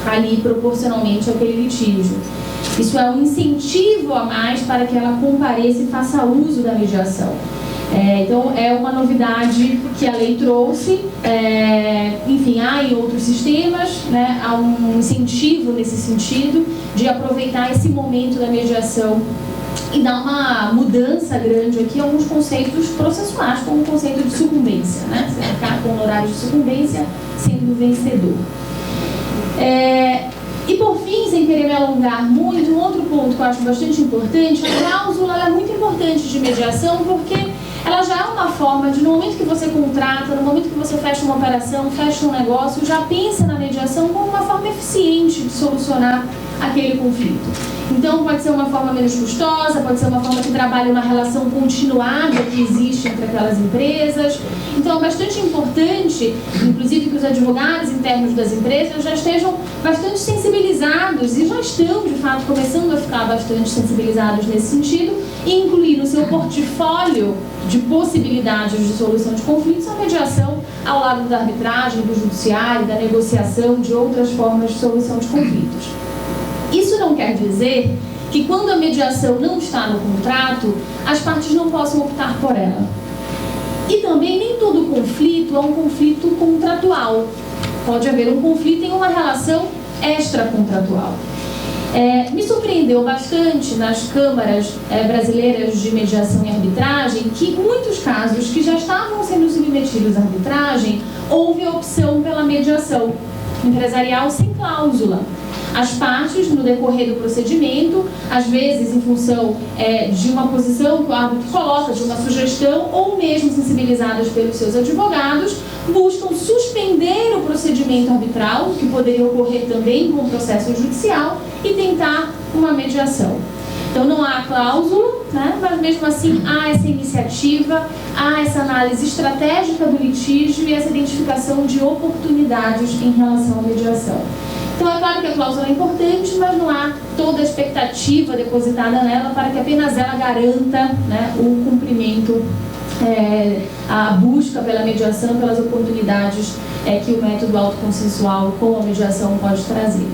ali proporcionalmente aquele litígio. Isso é um incentivo a mais para que ela compareça e faça uso da mediação. Então, é uma novidade que a lei trouxe. Enfim, há em outros sistemas, né, há um incentivo nesse sentido de aproveitar esse momento da mediação e dar uma mudança grande aqui a alguns conceitos processuais, como o conceito de sucumbência, né? Você ficar com o horário de sucumbência sendo vencedor. E por fim, sem querer me alongar muito, um outro ponto que eu acho bastante importante, a cláusula ela é muito importante de mediação porque ela já é uma forma de, no momento que você contrata, no momento que você fecha uma operação, fecha um negócio, já pensa na mediação como uma forma eficiente de solucionar aquele conflito. Então, pode ser uma forma menos custosa, pode ser uma forma que trabalha uma relação continuada que existe entre aquelas empresas. Então, é bastante importante, inclusive, que os advogados internos das empresas já estejam bastante sensibilizados e já estão, de fato, começando a ficar bastante sensibilizados nesse sentido e incluir no seu portfólio de possibilidades de solução de conflitos a mediação ao lado da arbitragem, do judiciário, da negociação, de outras formas de solução de conflitos. Isso não quer dizer que quando a mediação não está no contrato, as partes não possam optar por ela. E também nem todo conflito é um conflito contratual. Pode haver um conflito em uma relação extracontratual. Me surpreendeu bastante nas câmaras brasileiras de mediação e arbitragem que muitos casos que já estavam sendo submetidos à arbitragem, houve a opção pela mediação empresarial sem cláusula. As partes, no decorrer do procedimento, às vezes em função de uma posição que o árbitro coloca, de uma sugestão, ou mesmo sensibilizadas pelos seus advogados, buscam suspender o procedimento arbitral, que poderia ocorrer também com o processo judicial, e tentar uma mediação. Então não há cláusula, né? Mas mesmo assim há essa iniciativa, há essa análise estratégica do litígio e essa identificação de oportunidades em relação à mediação. Então é claro que a cláusula é importante, mas não há toda a expectativa depositada nela para que apenas ela garanta, né, o cumprimento, a busca pela mediação, pelas oportunidades que o método autoconsensual com a mediação pode trazer.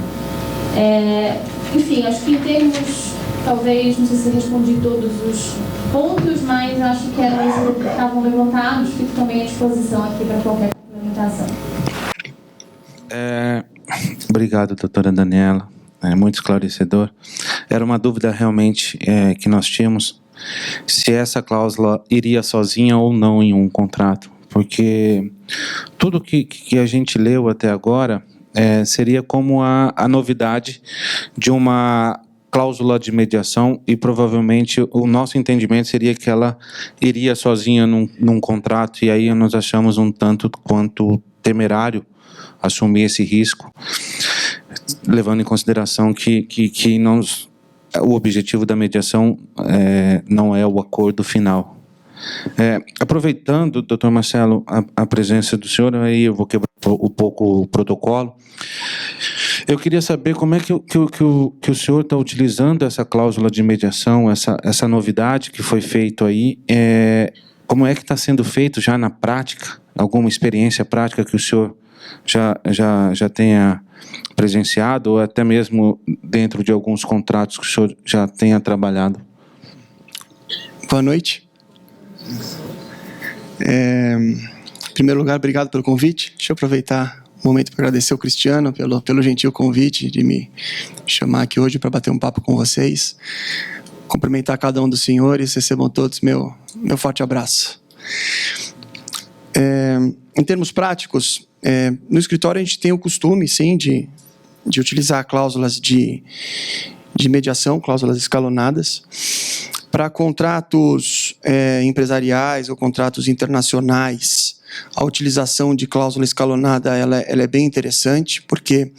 Enfim, acho que em termos, talvez, não sei se respondi todos os pontos, mas acho que eram esses que estavam levantados, fico também à disposição aqui para qualquer complementação. Obrigado, doutora Daniela. Muito esclarecedor. Era uma dúvida realmente que nós tínhamos, se essa cláusula iria sozinha ou não em um contrato, porque tudo que a gente leu até agora seria como a novidade de uma cláusula de mediação e provavelmente o nosso entendimento seria que ela iria sozinha num contrato e aí nós achamos um tanto quanto temerário assumir esse risco, levando em consideração que o objetivo da mediação não é o acordo final. Aproveitando, doutor Marcelo, a presença do senhor, aí eu vou quebrar um pouco o protocolo. Eu queria saber como é que o senhor está utilizando essa cláusula de mediação, essa novidade que foi feito aí, como é que está sendo feito já na prática, alguma experiência prática que o senhor já tenha presenciado, ou até mesmo dentro de alguns contratos que o senhor já tenha trabalhado? Boa noite. Em primeiro lugar, obrigado pelo convite. Deixa eu aproveitar o momento para agradecer ao Cristiano pelo gentil convite de me chamar aqui hoje para bater um papo com vocês. Cumprimentar cada um dos senhores, recebam todos meu forte abraço. Em termos práticos, no escritório a gente tem o costume, sim, de utilizar cláusulas de mediação, cláusulas escalonadas. Para contratos empresariais ou contratos internacionais, a utilização de cláusula escalonada ela é bem interessante, porque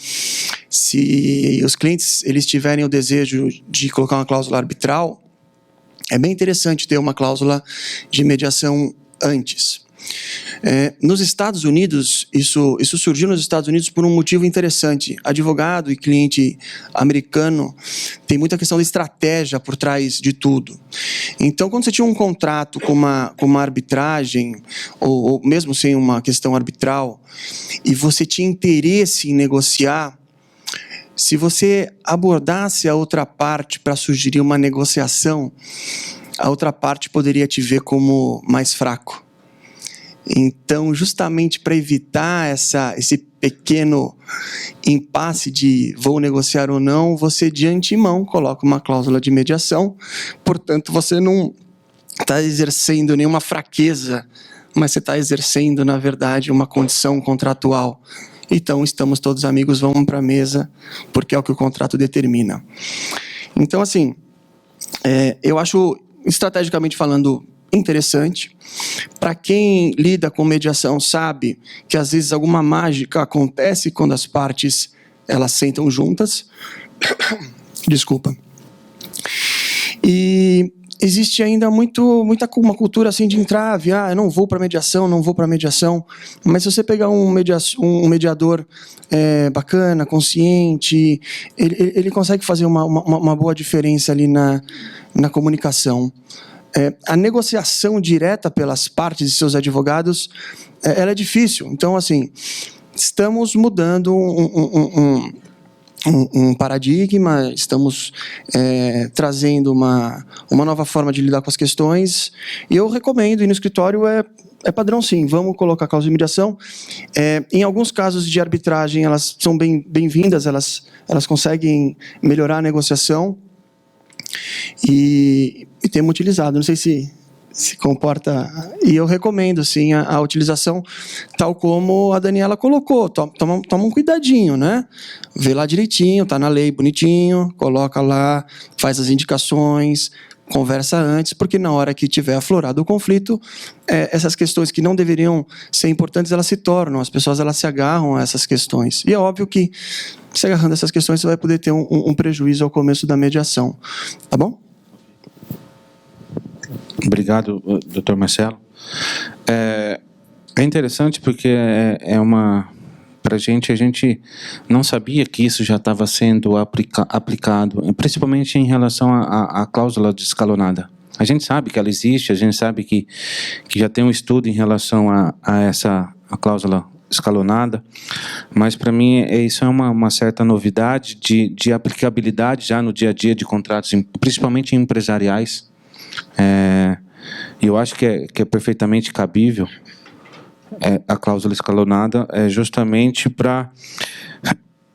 se os clientes eles tiverem o desejo de colocar uma cláusula arbitral, é bem interessante ter uma cláusula de mediação antes. Nos Estados Unidos, isso surgiu nos Estados Unidos por um motivo interessante. Advogado e cliente americano tem muita questão da estratégia por trás de tudo. Então, quando você tinha um contrato com uma arbitragem, ou mesmo sem uma questão arbitral, e você tinha interesse em negociar, se você abordasse a outra parte para sugerir uma negociação, a outra parte poderia te ver como mais fraco. Então, justamente para evitar esse pequeno impasse de vou negociar ou não, você de antemão coloca uma cláusula de mediação, portanto, você não está exercendo nenhuma fraqueza, mas você está exercendo, na verdade, uma condição contratual. Então, estamos todos amigos, vamos para a mesa, porque é o que o contrato determina. Então, assim, eu acho, estrategicamente falando, interessante. Para quem lida com mediação sabe que às vezes alguma mágica acontece quando as partes elas sentam juntas. Desculpa. E existe ainda uma cultura assim de entrave. Eu não vou para mediação, não vou para mediação. Mas se você pegar um mediador bacana, consciente, ele consegue fazer uma boa diferença ali na comunicação. A negociação direta pelas partes de seus advogados, ela é difícil. Então, assim, estamos mudando um paradigma, estamos trazendo uma nova forma de lidar com as questões, e eu recomendo, e no escritório é padrão sim, vamos colocar cláusula de mediação. Em alguns casos de arbitragem, elas são bem-vindas, elas conseguem melhorar a negociação, e temos utilizado, não sei se comporta, e eu recomendo sim a utilização, tal como a Daniela colocou, toma um cuidadinho, né? Vê lá direitinho, tá na lei bonitinho, coloca lá, faz as indicações, conversa antes, porque na hora que tiver aflorado o conflito, essas questões que não deveriam ser importantes, elas se tornam, as pessoas elas se agarram a essas questões. E é óbvio que, se agarrando a essas questões, você vai poder ter um prejuízo ao começo da mediação. Tá bom? Obrigado, Dr. Marcelo. É interessante porque para a gente não sabia que isso já estava sendo aplicado, principalmente em relação à cláusula de escalonada. A gente sabe que ela existe, a gente sabe que já tem um estudo em relação a cláusula escalonada, mas para mim isso é uma certa novidade de aplicabilidade já no dia a dia de contratos, principalmente empresariais. Eu acho que é perfeitamente cabível a cláusula escalonada, justamente para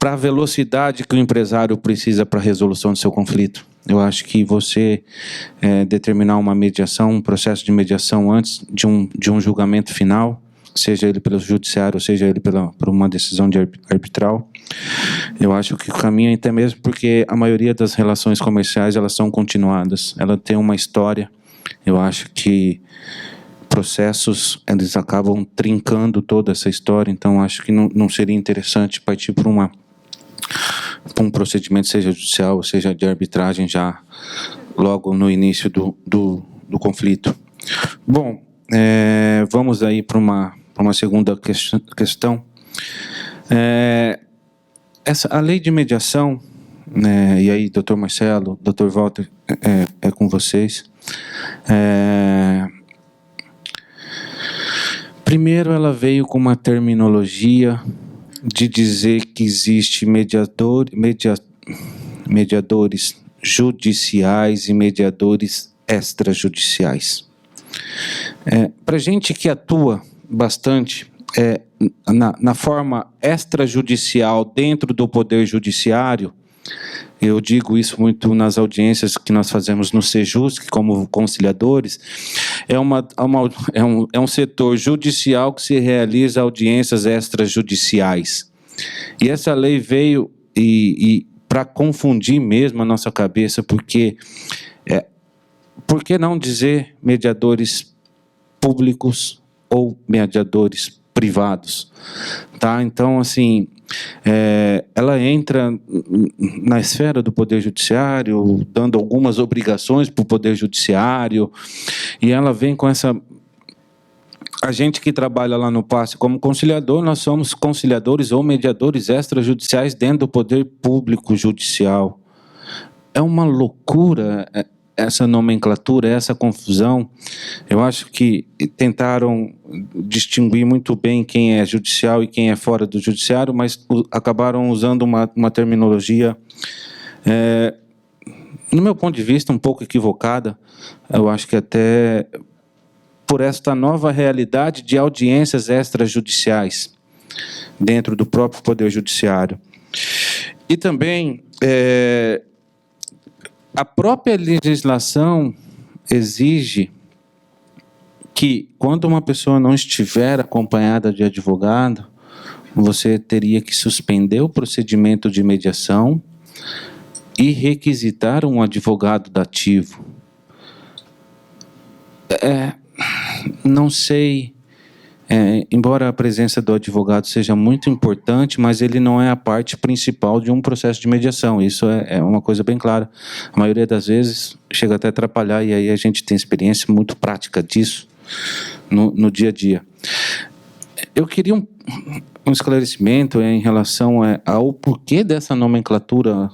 a velocidade que o empresário precisa para a resolução do seu conflito. Eu acho que você determinar uma mediação, um processo de mediação antes de um julgamento final, seja ele pelo judiciário, ou seja ele por uma decisão de arbitral, eu acho que o caminho, até mesmo porque a maioria das relações comerciais elas são continuadas, ela tem uma história. Eu acho que processos eles acabam trincando toda essa história, então acho que não seria interessante partir para um procedimento, seja judicial ou seja de arbitragem, já logo no início do conflito. Bom, vamos aí para uma segunda questão. A lei de mediação, e aí, doutor Marcelo, doutor Walter, é com vocês. Primeiro, ela veio com uma terminologia de dizer que existe mediadores judiciais e mediadores extrajudiciais. Para a gente que atua bastante na forma extrajudicial dentro do Poder Judiciário, eu digo isso muito nas audiências que nós fazemos no Sejusc, como conciliadores, é um setor judicial que se realiza audiências extrajudiciais. E essa lei veio para confundir mesmo a nossa cabeça, porque por que não dizer mediadores públicos ou mediadores privados? Tá? Então, assim, ela entra na esfera do Poder Judiciário, dando algumas obrigações para o Poder Judiciário, e ela vem com essa... A gente que trabalha lá no PASSE como conciliador, nós somos conciliadores ou mediadores extrajudiciais dentro do Poder Público Judicial. É uma loucura essa nomenclatura, essa confusão. Eu acho que tentaram distinguir muito bem quem é judicial e quem é fora do judiciário, mas acabaram usando uma terminologia, no meu ponto de vista, um pouco equivocada. Eu acho que até por esta nova realidade de audiências extrajudiciais dentro do próprio Poder Judiciário. E também a própria legislação exige que, quando uma pessoa não estiver acompanhada de advogado, você teria que suspender o procedimento de mediação e requisitar um advogado dativo. Não sei, embora a presença do advogado seja muito importante, mas ele não é a parte principal de um processo de mediação. Isso é uma coisa bem clara. A maioria das vezes chega até a atrapalhar, e aí a gente tem experiência muito prática disso no dia a dia. Eu queria um esclarecimento em relação ao porquê dessa nomenclatura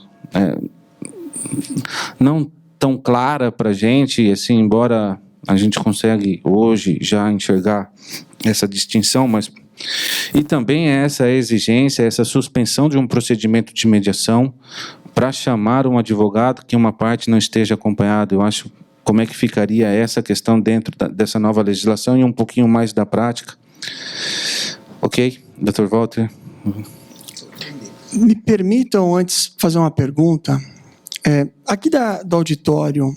não tão clara para a gente, assim, embora a gente consegue hoje já enxergar essa distinção, mas e também essa exigência, essa suspensão de um procedimento de mediação para chamar um advogado que uma parte não esteja acompanhada. Eu acho, como é que ficaria essa questão dentro dessa nova legislação e um pouquinho mais da prática. Ok, Dr. Walter? Me permitam, antes, fazer uma pergunta. Aqui do auditório,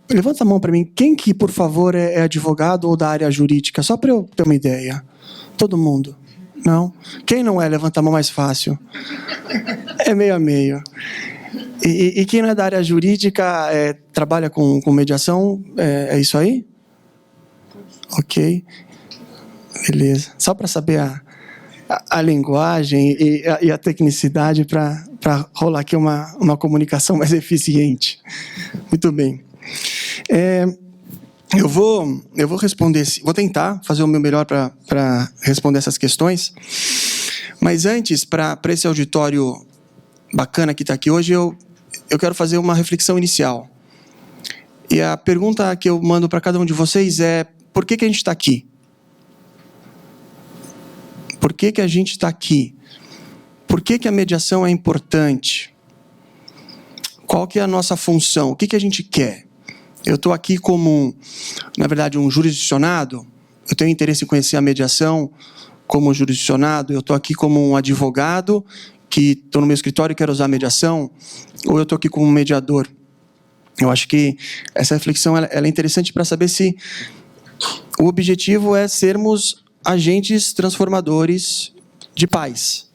levanta a mão para mim. Quem que, por favor, é advogado ou da área jurídica? Só para eu ter uma ideia. Todo mundo? Não? Quem não é? Levanta a mão mais fácil. É meio a meio. E quem não é da área jurídica, trabalha com mediação? É isso aí? Ok. Beleza. Só para saber a linguagem e a tecnicidade para rolar aqui uma comunicação mais eficiente. Muito bem. Eu vou responder, vou tentar fazer o meu melhor para responder essas questões, mas antes, para esse auditório bacana que está aqui hoje, eu quero fazer uma reflexão inicial. E a pergunta que eu mando para cada um de vocês é: por que a gente está aqui? Por que a gente está aqui? Por que a mediação é importante? Qual que é a nossa função? O que a gente quer? Eu estou aqui como, na verdade, um jurisdicionado. Eu tenho interesse em conhecer a mediação como jurisdicionado. Eu estou aqui como um advogado que estou no meu escritório e quero usar a mediação. Ou eu estou aqui como um mediador. Eu acho que essa reflexão ela é interessante para saber se o objetivo é sermos agentes transformadores de paz.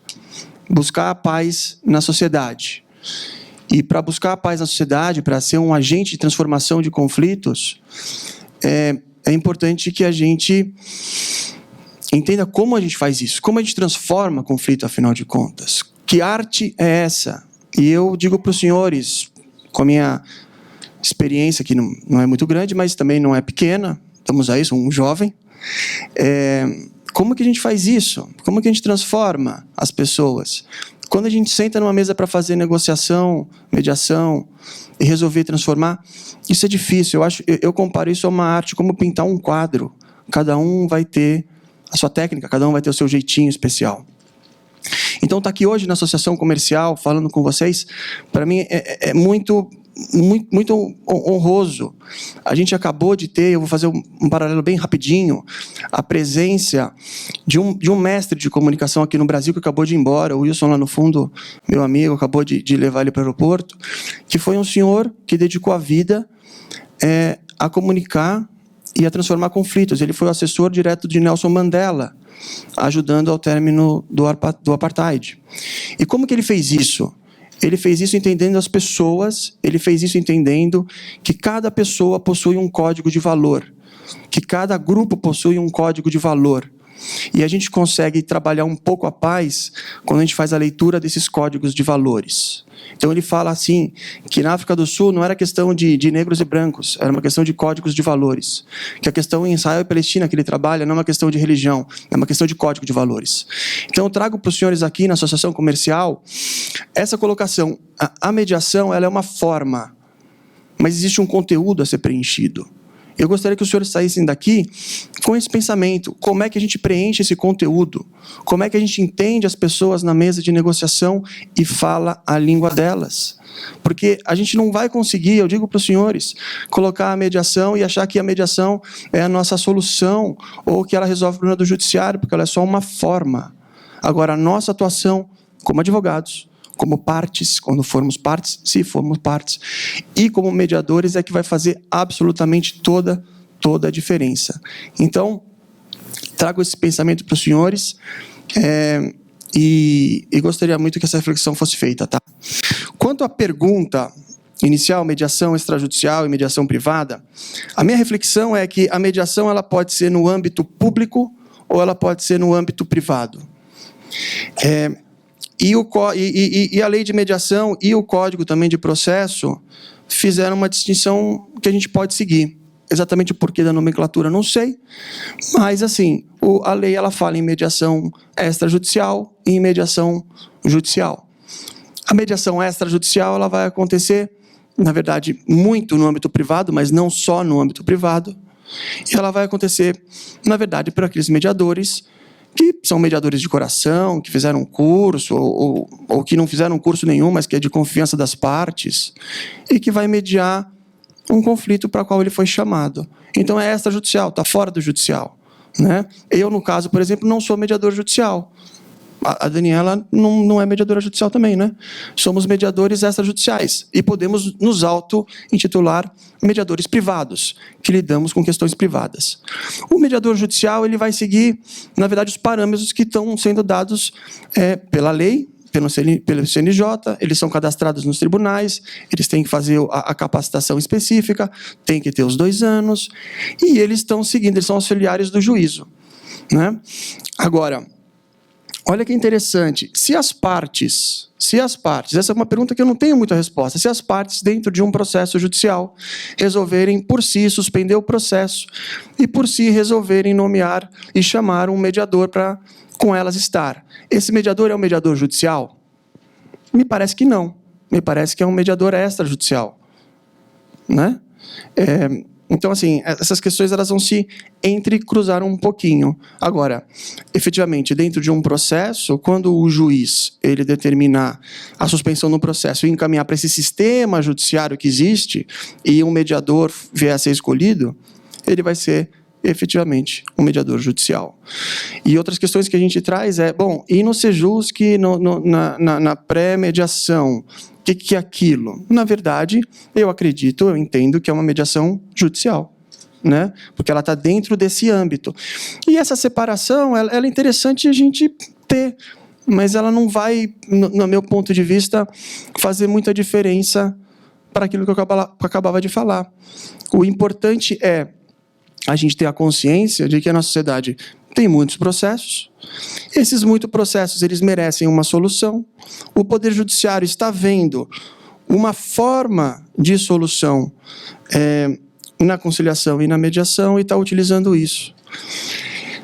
Buscar a paz na sociedade. E para buscar a paz na sociedade, para ser um agente de transformação de conflitos, é importante que a gente entenda como a gente faz isso, como a gente transforma conflito, afinal de contas. Que arte é essa? E eu digo para os senhores, com a minha experiência, que não é muito grande, mas também não é pequena, estamos aí, sou um jovem, como que a gente faz isso? Como que a gente transforma as pessoas? Quando a gente senta numa mesa para fazer negociação, mediação e resolver transformar, isso é difícil. Eu comparo isso a uma arte como pintar um quadro. Cada um vai ter a sua técnica, cada um vai ter o seu jeitinho especial. Então, estar aqui hoje na Associação Comercial, falando com vocês, para mim é muito honroso. A gente acabou de ter, eu vou fazer um paralelo bem rapidinho, a presença de um mestre de comunicação aqui no Brasil que acabou de ir embora, o Wilson lá no fundo, meu amigo, acabou de levar ele para o aeroporto, que foi um senhor que dedicou a vida a comunicar e a transformar conflitos. Ele foi o assessor direto de Nelson Mandela, ajudando ao término do apartheid. E como que ele fez isso? Ele fez isso entendendo as pessoas, ele fez isso entendendo que cada pessoa possui um código de valor, que cada grupo possui um código de valor. E a gente consegue trabalhar um pouco a paz quando a gente faz a leitura desses códigos de valores. Então ele fala assim, que na África do Sul não era questão de negros e brancos, era uma questão de códigos de valores. Que a questão em Israel e Palestina que ele trabalha não é uma questão de religião, é uma questão de código de valores. Então eu trago para os senhores aqui na Associação Comercial essa colocação. A mediação ela é uma forma mas existe um conteúdo a ser preenchido. Eu gostaria que os senhores saíssem daqui com esse pensamento. Como é que a gente preenche esse conteúdo? Como é que a gente entende as pessoas na mesa de negociação e fala a língua delas? Porque a gente não vai conseguir, eu digo para os senhores, colocar a mediação e achar que a mediação é a nossa solução ou que ela resolve o problema do judiciário, porque ela é só uma forma. Agora, a nossa atuação como advogados, como partes, quando formos partes, se formos partes, e como mediadores é que vai fazer absolutamente toda a diferença. Então, trago esse pensamento para os senhores e gostaria muito que essa reflexão fosse feita, tá? Quanto à pergunta inicial, mediação extrajudicial e mediação privada, a minha reflexão é que a mediação ela pode ser no âmbito público ou ela pode ser no âmbito privado. E a lei de mediação e o código também de processo fizeram uma distinção que a gente pode seguir. Exatamente o porquê da nomenclatura, não sei. Mas, assim, a lei ela fala em mediação extrajudicial e em mediação judicial. A mediação extrajudicial ela vai acontecer, na verdade, muito no âmbito privado, mas não só no âmbito privado. E ela vai acontecer, na verdade, por aqueles mediadores que são mediadores de coração, que fizeram um curso, ou que não fizeram um curso nenhum, mas que é de confiança das partes, e que vai mediar um conflito para o qual ele foi chamado. Então é extrajudicial, está fora do judicial, né? Eu, no caso, por exemplo, não sou mediador judicial. A Daniela não é mediadora judicial também, né? Somos mediadores extrajudiciais e podemos nos auto-intitular mediadores privados, que lidamos com questões privadas. O mediador judicial ele vai seguir, na verdade, os parâmetros que estão sendo dados pela lei, pelo CNJ, eles são cadastrados nos tribunais, eles têm que fazer a capacitação específica, têm que ter os 2 anos, e eles estão seguindo, eles são auxiliares do juízo, né? Agora, olha que interessante, se as partes, essa é uma pergunta que eu não tenho muita resposta, se as partes dentro de um processo judicial resolverem por si suspender o processo e por si resolverem nomear e chamar um mediador para com elas estar, esse mediador é um mediador judicial? Me parece que não, me parece que é um mediador extrajudicial, né? Então, assim, essas questões elas vão se entrecruzar um pouquinho. Agora, efetivamente, dentro de um processo, quando o juiz ele determinar a suspensão no processo e encaminhar para esse sistema judiciário que existe e um mediador vier a ser escolhido, ele vai ser efetivamente um mediador judicial. E outras questões que a gente traz e no Sejusc, na pré-mediação, o que é aquilo? Na verdade, eu entendo que é uma mediação judicial, né? Porque ela está dentro desse âmbito. E essa separação, ela é interessante a gente ter, mas ela não vai, no meu ponto de vista, fazer muita diferença para aquilo que eu acabava de falar. O importante é a gente ter a consciência de que a nossa sociedade tem muitos processos. Esses muitos processos, eles merecem uma solução. O Poder Judiciário está vendo uma forma de solução na conciliação e na mediação e está utilizando isso.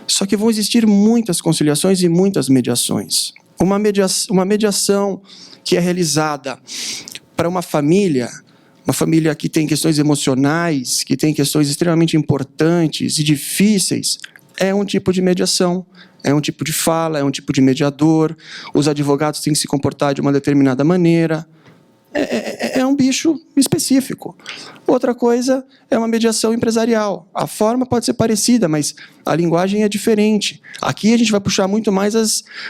Só que vão existir muitas conciliações e muitas mediações. Uma mediação que é realizada para uma família que tem questões emocionais, que tem questões extremamente importantes e difíceis, é um tipo de mediação, é um tipo de fala, é um tipo de mediador, os advogados têm que se comportar de uma determinada maneira, é um bicho específico. Outra coisa é uma mediação empresarial. A forma pode ser parecida, mas a linguagem é diferente. Aqui a gente vai puxar muito mais,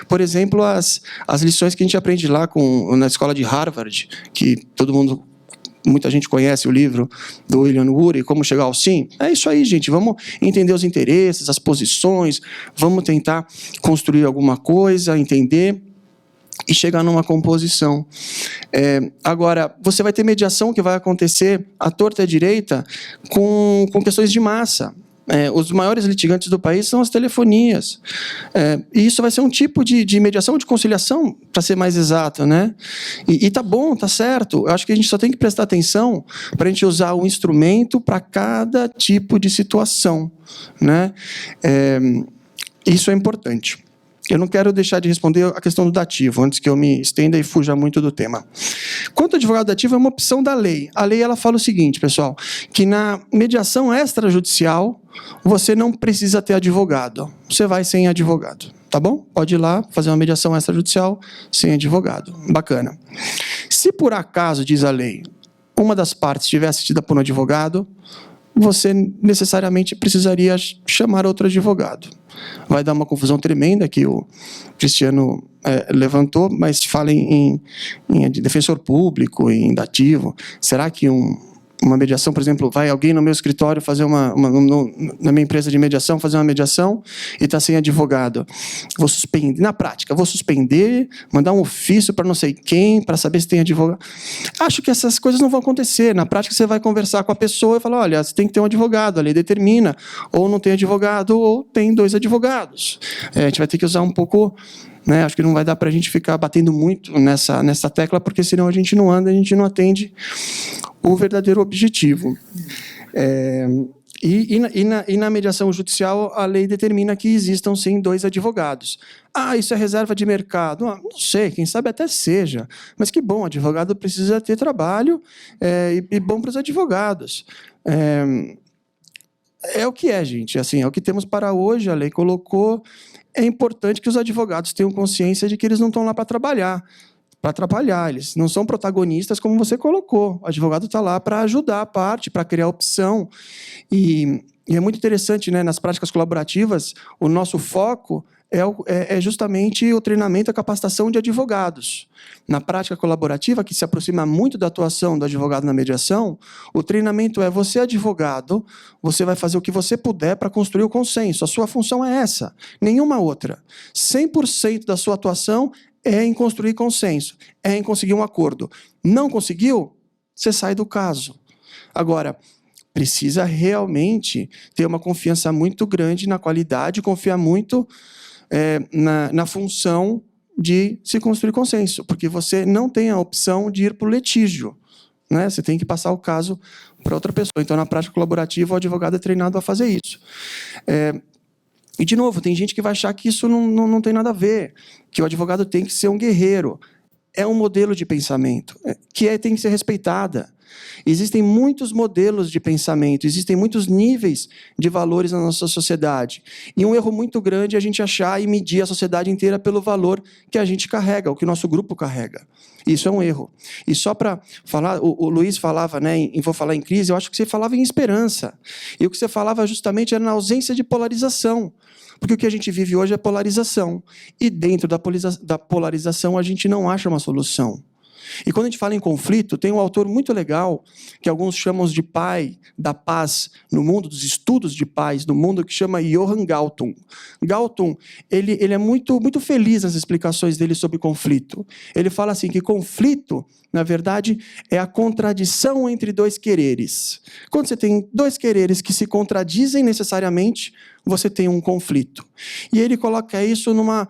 por exemplo, as lições que a gente aprende lá na escola de Harvard, que muita gente conhece o livro do William Ury, Como Chegar ao Sim. É isso aí, gente. Vamos entender os interesses, as posições, vamos tentar construir alguma coisa, entender e chegar numa composição. Agora, você vai ter mediação que vai acontecer à torta e à direita com questões de massa. Os maiores litigantes do país são as telefonias. E isso vai ser um tipo de mediação, de conciliação, para ser mais exato, né? E tá bom, tá certo. Eu acho que a gente só tem que prestar atenção para a gente usar um instrumento para cada tipo de situação, né? Isso é importante. Eu não quero deixar de responder a questão do dativo, antes que eu me estenda e fuja muito do tema. Quanto ao advogado dativo, é uma opção da lei. A lei ela fala o seguinte, pessoal, que na mediação extrajudicial, você não precisa ter advogado. Você vai sem advogado, tá bom? Pode ir lá fazer uma mediação extrajudicial sem advogado. Bacana. Se por acaso, diz a lei, uma das partes estiver assistida por um advogado, você necessariamente precisaria chamar outro advogado. Vai dar uma confusão tremenda que o Cristiano levantou, mas fala em defensor público, em dativo. Será que uma mediação, por exemplo, vai alguém no meu escritório fazer na minha empresa de mediação, fazer uma mediação e está sem advogado? Vou suspender, na prática, vou suspender, mandar um ofício para não sei quem, para saber se tem advogado. Acho que essas coisas não vão acontecer. Na prática, você vai conversar com a pessoa e falar, olha, você tem que ter um advogado, a lei determina, ou não tem advogado, ou tem 2 advogados. A gente vai ter que usar um pouco... Acho que não vai dar para a gente ficar batendo muito nessa tecla, porque senão a gente não anda, a gente não atende o verdadeiro objetivo. E na mediação judicial, a lei determina que existam, sim, 2 advogados. Isso é reserva de mercado? Não sei, quem sabe até seja. Mas que bom, advogado precisa ter trabalho e bom para os advogados. É o que é, gente. Assim, é o que temos para hoje, a lei colocou... É importante que os advogados tenham consciência de que eles não estão lá para trabalhar, eles não são protagonistas como você colocou. O advogado está lá para ajudar a parte, para criar opção. E é muito interessante, né? Nas práticas colaborativas, o nosso foco é justamente o treinamento e a capacitação de advogados. Na prática colaborativa, que se aproxima muito da atuação do advogado na mediação, o treinamento é você, advogado, você vai fazer o que você puder para construir o consenso. A sua função é essa, nenhuma outra. 100% da sua atuação é em construir consenso, é em conseguir um acordo. Não conseguiu? Você sai do caso. Agora, precisa realmente ter uma confiança muito grande na qualidade, confiar muito na função de se construir consenso, porque você não tem a opção de ir para o litígio, né? Você tem que passar o caso para outra pessoa. Então, na prática colaborativa, o advogado é treinado a fazer isso. E, de novo, tem gente que vai achar que isso não tem nada a ver, que o advogado tem que ser um guerreiro. É um modelo de pensamento que tem que ser respeitada. Existem muitos modelos de pensamento, existem muitos níveis de valores na nossa sociedade. E um erro muito grande é a gente achar e medir a sociedade inteira pelo valor que a gente carrega, o que o nosso grupo carrega. Isso é um erro. E só para falar, o Luiz falava, né, Vou Falar em Crise, eu acho que você falava em esperança. E o que você falava justamente era na ausência de polarização. Porque o que a gente vive hoje é polarização. E dentro da polarização a gente não acha uma solução. E quando a gente fala em conflito, tem um autor muito legal, que alguns chamam de pai da paz no mundo, dos estudos de paz no mundo, que chama Johann Galtung. Galtung, ele é muito, muito feliz nas explicações dele sobre conflito. Ele fala assim, que conflito, na verdade, é a contradição entre 2 quereres. Quando você tem 2 quereres que se contradizem necessariamente, você tem um conflito. E ele coloca isso numa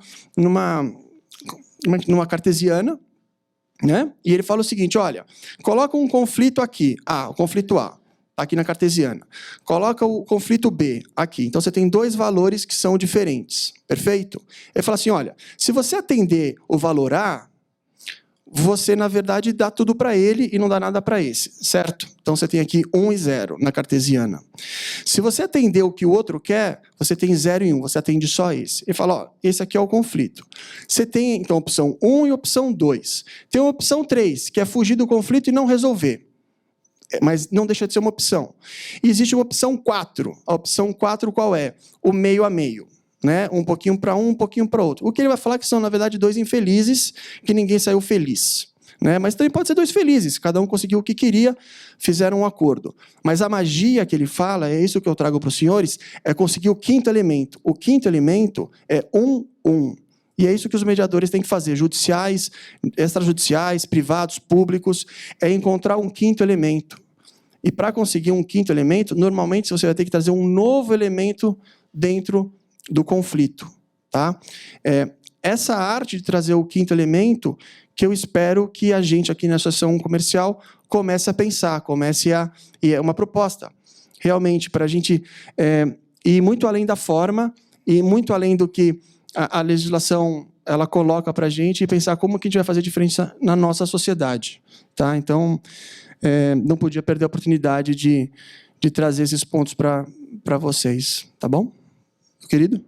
cartesiana, né? E ele fala o seguinte, olha, coloca um conflito aqui, o conflito A, está aqui na cartesiana. Coloca o conflito B aqui. Então, você tem 2 valores que são diferentes. Perfeito? Ele fala assim, olha, se você atender o valor A, você, na verdade, dá tudo para ele e não dá nada para esse, certo? Então, você tem aqui 1 e 0 na cartesiana. Se você atender o que o outro quer, você tem 0 e 1, você atende só esse. Ele fala, esse aqui é o conflito. Você tem, então, a opção 1 e a opção 2. Tem uma opção 3, que é fugir do conflito e não resolver. Mas não deixa de ser uma opção. E existe uma opção 4. A opção 4 qual é? O meio a meio. Né? Um pouquinho para um pouquinho para outro. O que ele vai falar que são, na verdade, 2 infelizes, que ninguém saiu feliz. Né? Mas também pode ser 2 felizes, cada um conseguiu o que queria, fizeram um acordo. Mas a magia que ele fala, é isso que eu trago para os senhores, é conseguir o 5º elemento. O 5º elemento é 1-1. E é isso que os mediadores têm que fazer, judiciais, extrajudiciais, privados, públicos, é encontrar um 5º elemento. E para conseguir um 5º elemento, normalmente você vai ter que trazer um novo elemento dentro do conflito. Tá? Essa arte de trazer o 5º elemento que eu espero que a gente aqui na Associação Comercial comece a pensar, e é uma proposta, realmente, para a gente ir muito além da forma e muito além do que a legislação ela coloca para a gente e pensar como que a gente vai fazer diferença na nossa sociedade. Tá? Então, não podia perder a oportunidade de trazer esses pontos para vocês. Tá bom? Querido?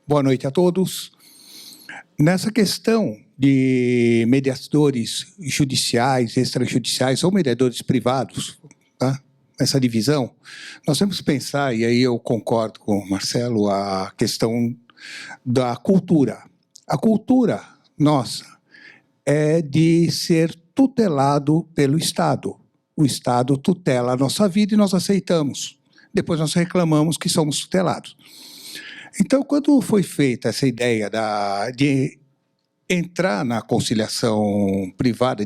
Boa noite a todos. Nessa questão de mediadores judiciais, extrajudiciais ou mediadores privados, tá? Essa divisão, nós temos que pensar, e aí eu concordo com o Marcelo, a questão da cultura. A cultura nossa é de ser tutelado pelo Estado. O Estado tutela a nossa vida e nós aceitamos. Depois nós reclamamos que somos tutelados. Então, quando foi feita essa ideia de entrar na conciliação privada,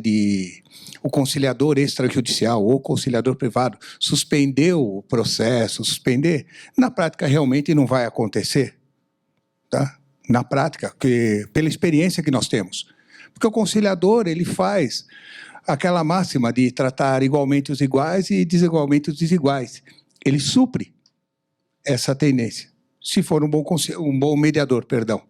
o conciliador extrajudicial ou conciliador privado suspender o processo, na prática realmente não vai acontecer. Tá? Na prática, pela experiência que nós temos. Porque o conciliador, ele faz aquela máxima de tratar igualmente os iguais e desigualmente os desiguais. Ele supre essa tendência. Se for um bom mediador, perdão.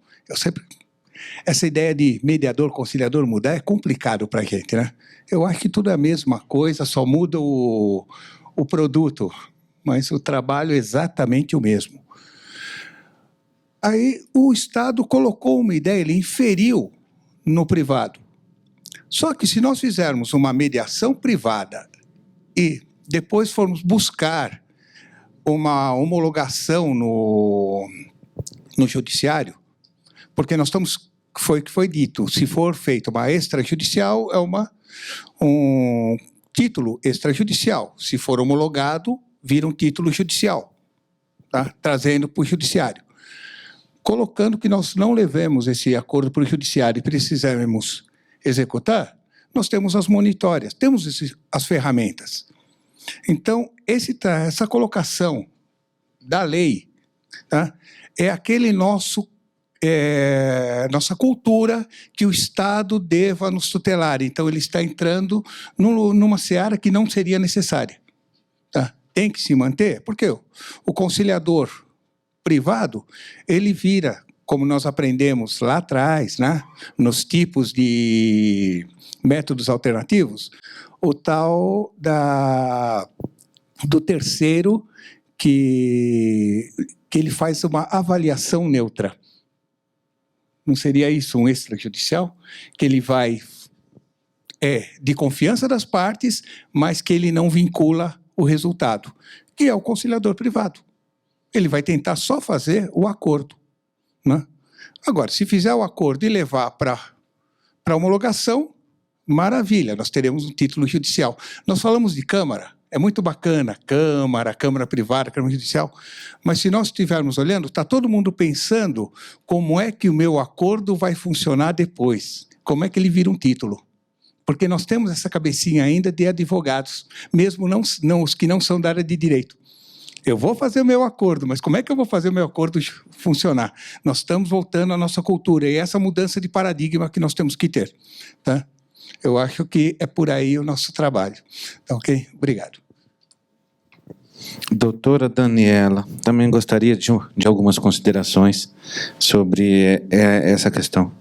Essa ideia de mediador, conciliador mudar é complicado para a gente, né? Eu acho que tudo é a mesma coisa, só muda o produto, mas o trabalho é exatamente o mesmo. Aí o Estado colocou uma ideia, ele inferiu no privado. Só que se nós fizermos uma mediação privada e depois formos buscar uma homologação no judiciário, porque nós estamos, foi dito, se for feita uma extrajudicial, é um título extrajudicial. Se for homologado, vira um título judicial, tá? Trazendo para o judiciário. Colocando que nós não levemos esse acordo para o judiciário e precisamos executar, nós temos as monitórias, temos as ferramentas. Então, essa colocação da lei, tá, é aquele nossa cultura que o Estado deva nos tutelar. Então, ele está entrando numa seara que não seria necessária. Tá? Tem que se manter, porque o conciliador privado, ele vira, como nós aprendemos lá atrás, né, nos tipos de métodos alternativos, o tal do terceiro que ele faz uma avaliação neutra. Não seria isso um extrajudicial? Que ele vai de confiança das partes, mas que ele não vincula o resultado, que é o conciliador privado. Ele vai tentar só fazer o acordo, né? Agora, se fizer o acordo e levar para homologação, maravilha, nós teremos um título judicial. Nós falamos de Câmara, é muito bacana, Câmara privada, Câmara judicial, mas se nós estivermos olhando, está todo mundo pensando como é que o meu acordo vai funcionar depois, como é que ele vira um título. Porque nós temos essa cabecinha ainda de advogados, mesmo não os que não são da área de direito. Eu vou fazer o meu acordo, mas como é que eu vou fazer o meu acordo funcionar? Nós estamos voltando à nossa cultura, e essa mudança de paradigma que nós temos que ter. Tá? Eu acho que é por aí o nosso trabalho. Tá, ok? Obrigado. Doutora Daniela, também gostaria de algumas considerações sobre essa questão.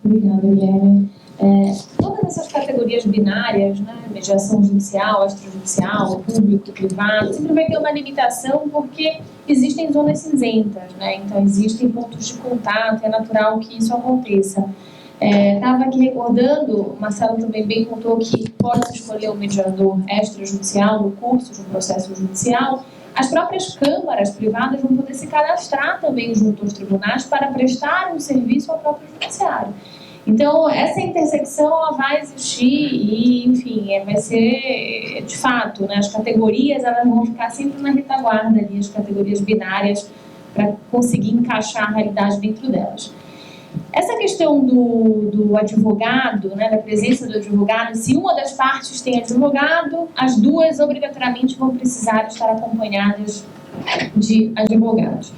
Obrigada, Guilherme. Todas essas categorias binárias, né, mediação judicial, extrajudicial, público, privado, sempre vai ter uma limitação porque existem zonas cinzentas, né? Então existem pontos de contato, é natural que isso aconteça. Estava aqui recordando, o Marcelo também bem contou que pode escolher o mediador extrajudicial no curso de um processo judicial. As próprias câmaras privadas vão poder se cadastrar também junto aos tribunais para prestar um serviço ao próprio judiciário. Então, essa intersecção ela vai existir e, enfim, vai ser, de fato, né, as categorias elas vão ficar sempre na retaguarda ali, as categorias binárias, para conseguir encaixar a realidade dentro delas. Essa questão do advogado, né, da presença do advogado, se uma das partes tem advogado, as duas obrigatoriamente vão precisar estar acompanhadas de advogados.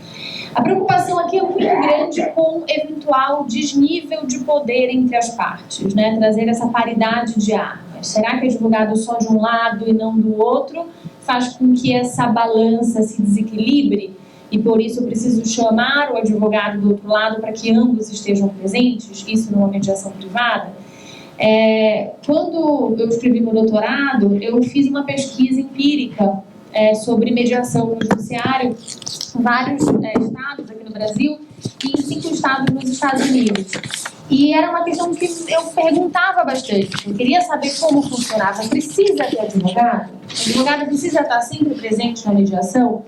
A preocupação aqui é muito grande com eventual desnível de poder entre as partes, né? Trazer essa paridade de armas. Será que advogado só de um lado e não do outro faz com que essa balança se desequilibre e por isso eu preciso chamar o advogado do outro lado para que ambos estejam presentes, isso numa mediação privada. Quando eu escrevi meu doutorado, eu fiz uma pesquisa empírica sobre mediação no judiciário, vários estados aqui no Brasil e em 5 estados nos Estados Unidos. E era uma questão que eu perguntava bastante. Eu queria saber como funcionava. Precisa ter advogado? O advogado precisa estar sempre presente na mediação?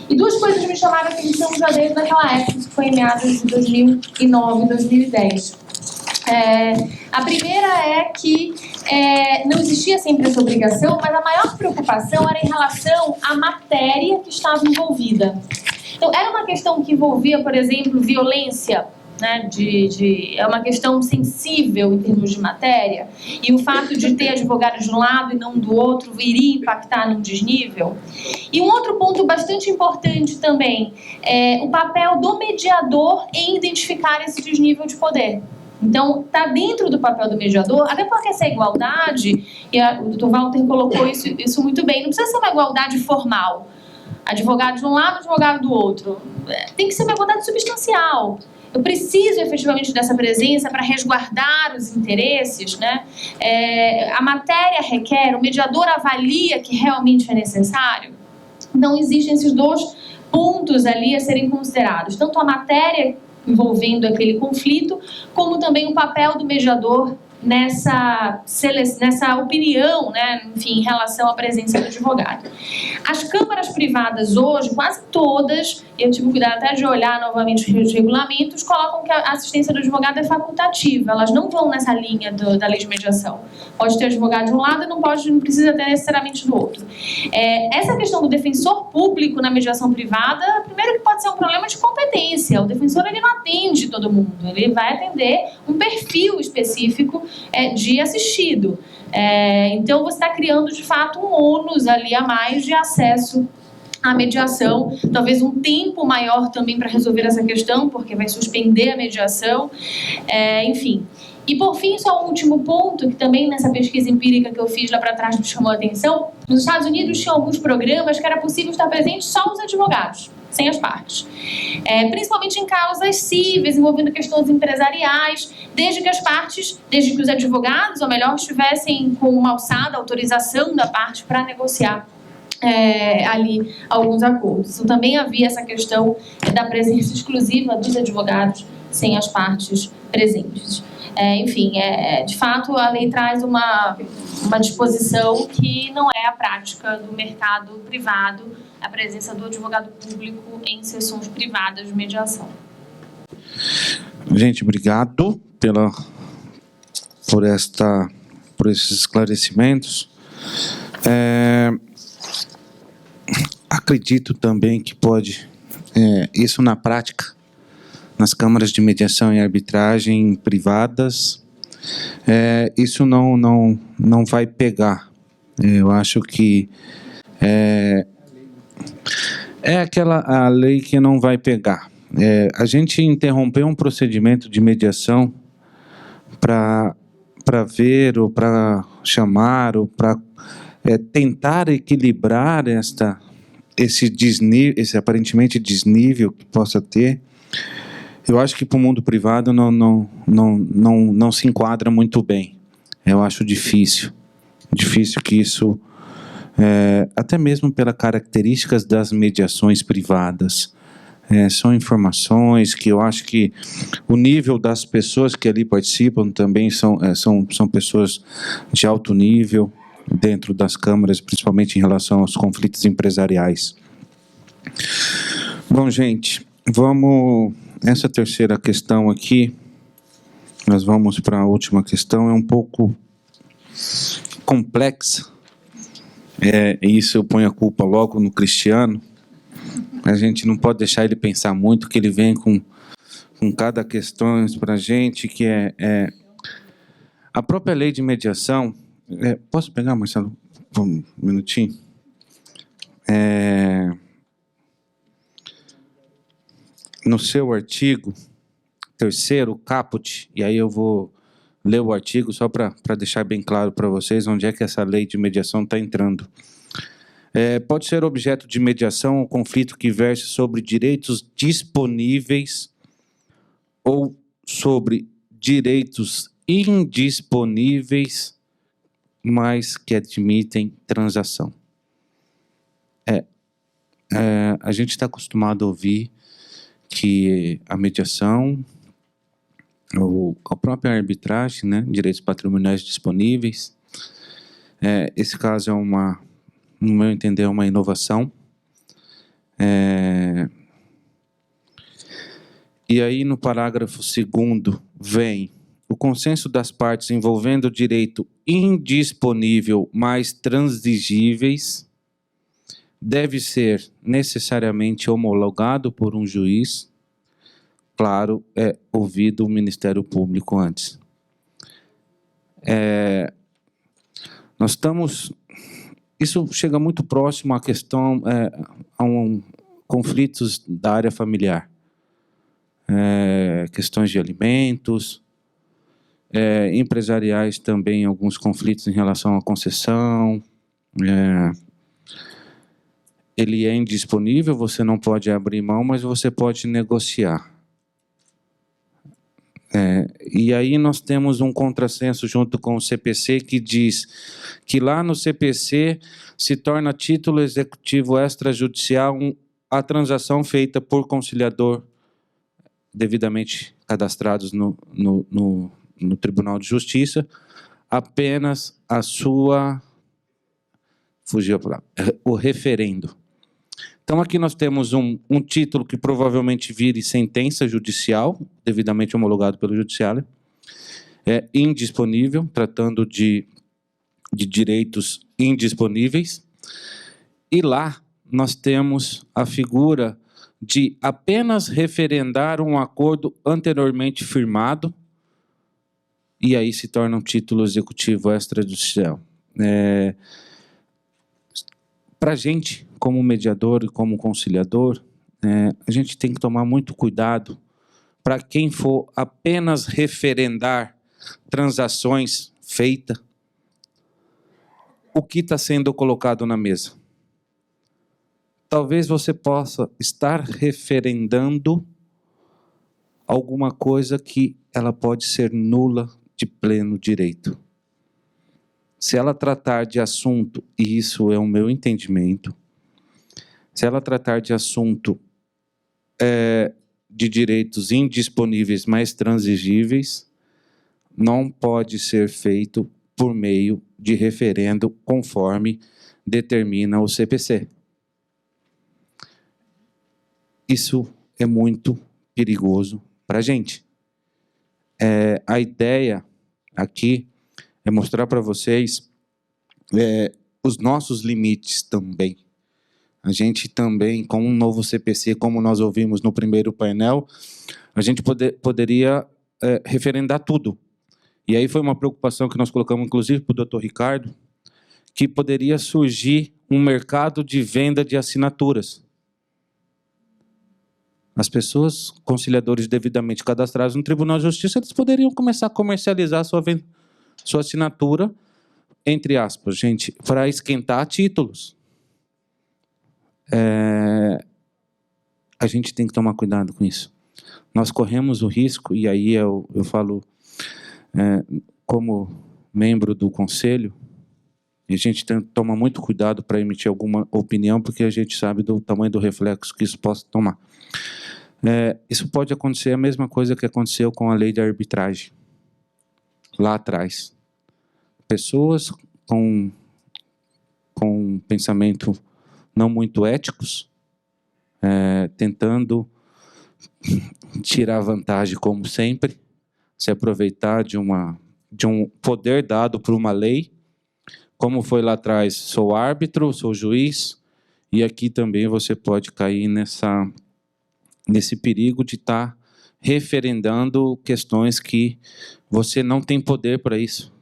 E 2 coisas me chamaram a atenção já desde aquela época, que foi em meados de 2009, 2010. A primeira é que não existia sempre essa obrigação, mas a maior preocupação era em relação à matéria que estava envolvida. Então, era uma questão que envolvia, por exemplo, violência, né, é uma questão sensível em termos de matéria, e o fato de ter advogado de um lado e não do outro iria impactar num desnível. E um outro ponto bastante importante também é o papel do mediador em identificar esse desnível de poder. Então, está dentro do papel do mediador, até porque essa igualdade, e o Dr. Walter colocou isso muito bem, não precisa ser uma igualdade formal, advogado de um lado, advogado do outro. Tem que ser uma igualdade substancial. Eu preciso efetivamente dessa presença para resguardar os interesses, né? A matéria requer, o mediador avalia que realmente é necessário. Então, existem esses 2 pontos ali a serem considerados, tanto a matéria envolvendo aquele conflito, como também o papel do mediador nessa opinião, né, enfim, em relação à presença do advogado. As câmaras privadas hoje, quase todas, eu tive cuidado até de olhar novamente os regulamentos, colocam que a assistência do advogado é facultativa, elas não vão nessa linha da lei de mediação. Pode ter advogado de um lado e não precisa ter necessariamente do outro. Essa questão do defensor público na mediação privada, primeiro que pode ser um problema de competência, o defensor ele não atende todo mundo, ele vai atender um perfil específico de assistido. Então, você está criando, de fato, um ônus ali a mais de acesso à mediação, talvez um tempo maior também para resolver essa questão, porque vai suspender a mediação, enfim. E, por fim, só o último ponto, que também nessa pesquisa empírica que eu fiz lá para trás me chamou a atenção, nos Estados Unidos tinha alguns programas que era possível estar presente só os advogados, sem as partes. Principalmente em causas cíveis, envolvendo questões empresariais, desde que os advogados, ou melhor, estivessem com uma alçada, autorização da parte para negociar ali alguns acordos. Então, também havia essa questão da presença exclusiva dos advogados sem as partes presentes. Enfim, de fato, a lei traz uma disposição que não é a prática do mercado privado, a presença do advogado público em sessões privadas de mediação. Gente, obrigado por esses esclarecimentos. Acredito também que pode, isso na prática, nas câmaras de mediação e arbitragem privadas, isso não vai pegar. Eu acho que a lei que não vai pegar. A gente interrompeu um procedimento de mediação para ver ou para chamar ou para tentar equilibrar esse aparentemente desnível que possa ter. Eu acho que para o mundo privado não se enquadra muito bem. Eu acho difícil que isso, até mesmo pelas características das mediações privadas, são informações que eu acho que o nível das pessoas que ali participam também são pessoas de alto nível dentro das câmaras, principalmente em relação aos conflitos empresariais. Bom, gente, essa terceira questão aqui, nós vamos para a última questão, é um pouco complexa, e isso eu ponho a culpa logo no Cristiano. A gente não pode deixar ele pensar muito, que ele vem com cada questão para a gente, que a própria lei de mediação. Posso pegar, Marcelo, um minutinho? No seu artigo 3º, caput, e aí eu vou ler o artigo só para deixar bem claro para vocês onde é que essa lei de mediação está entrando. Pode ser objeto de mediação um conflito que verse sobre direitos disponíveis ou sobre direitos indisponíveis, mas que admitem transação. A gente está acostumado a ouvir que a mediação, ou a própria arbitragem, né, direitos patrimoniais disponíveis, esse caso é no meu entender, é uma inovação. E aí, no parágrafo 2º, vem o consenso das partes envolvendo o direito indisponível mais transigíveis deve ser necessariamente homologado por um juiz. Claro, é ouvido o Ministério Público antes. Nós estamos... Isso chega muito próximo à questão, conflitos da área familiar. Questões de alimentos, empresariais também, alguns conflitos em relação à concessão. Ele é indisponível, você não pode abrir mão, mas você pode negociar. E aí nós temos um contrassenso junto com o CPC que diz que lá no CPC se torna título executivo extrajudicial a transação feita por conciliador devidamente cadastrados no Tribunal de Justiça, apenas a sua... Fugiu a palavra. O referendo. Então, aqui nós temos um título que provavelmente vire sentença judicial, devidamente homologado pelo Judiciário, indisponível, tratando de direitos indisponíveis. E lá nós temos a figura de apenas referendar um acordo anteriormente firmado, e aí se torna um título executivo extrajudicial. Para a gente, como mediador e como conciliador, a gente tem que tomar muito cuidado para quem for apenas referendar transações feitas, o que está sendo colocado na mesa. Talvez você possa estar referendando alguma coisa que ela pode ser nula de pleno direito. Se ela tratar de assunto, e isso é o meu entendimento, se ela tratar de assunto de direitos indisponíveis, mas transigíveis, não pode ser feito por meio de referendo conforme determina o CPC. Isso é muito perigoso para a gente. A ideia aqui é mostrar para vocês os nossos limites também. A gente também, com um novo CPC, como nós ouvimos no primeiro painel, a gente poderia referendar tudo. E aí foi uma preocupação que nós colocamos, inclusive, para o doutor Ricardo, que poderia surgir um mercado de venda de assinaturas. As pessoas, conciliadores devidamente cadastrados no Tribunal de Justiça, eles poderiam começar a comercializar sua assinatura, entre aspas, gente, para esquentar títulos. A gente tem que tomar cuidado com isso. Nós corremos o risco, e aí eu falo como membro do Conselho, e a gente toma muito cuidado para emitir alguma opinião, porque a gente sabe do tamanho do reflexo que isso possa tomar. Isso pode acontecer a mesma coisa que aconteceu com a lei de arbitragem, lá atrás. Pessoas com pensamento não muito éticos, tentando tirar vantagem, como sempre, se aproveitar de um poder dado por uma lei, como foi lá atrás, sou árbitro, sou juiz, e aqui também você pode cair nesse perigo de estar referendando questões que você não tem poder para isso.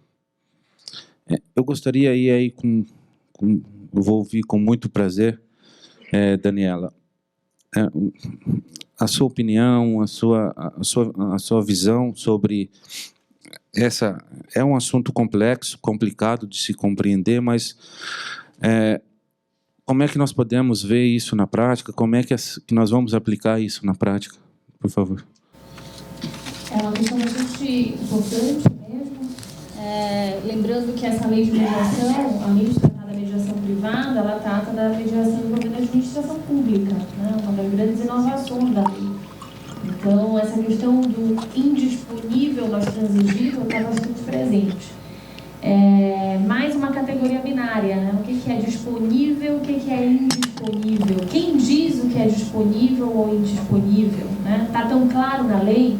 Eu gostaria aí eu vou ouvir com muito prazer, Daniela, a sua opinião, a sua visão sobre essa. É um assunto complexo, complicado de se compreender, mas como é que nós podemos ver isso na prática? Como é que nós vamos aplicar isso na prática? Por favor. É uma questão bastante importante mesmo. Lembrando que essa lei de mediação, além de tratar da mediação privada, ela trata da mediação envolvendo a administração pública, né? Uma das grandes inovações da lei. Então, essa questão do indisponível, mas transigível, está bastante presente. Mais uma categoria binária, né? O que é disponível, o que é indisponível. Quem diz o que é disponível ou indisponível? Está tão claro na lei,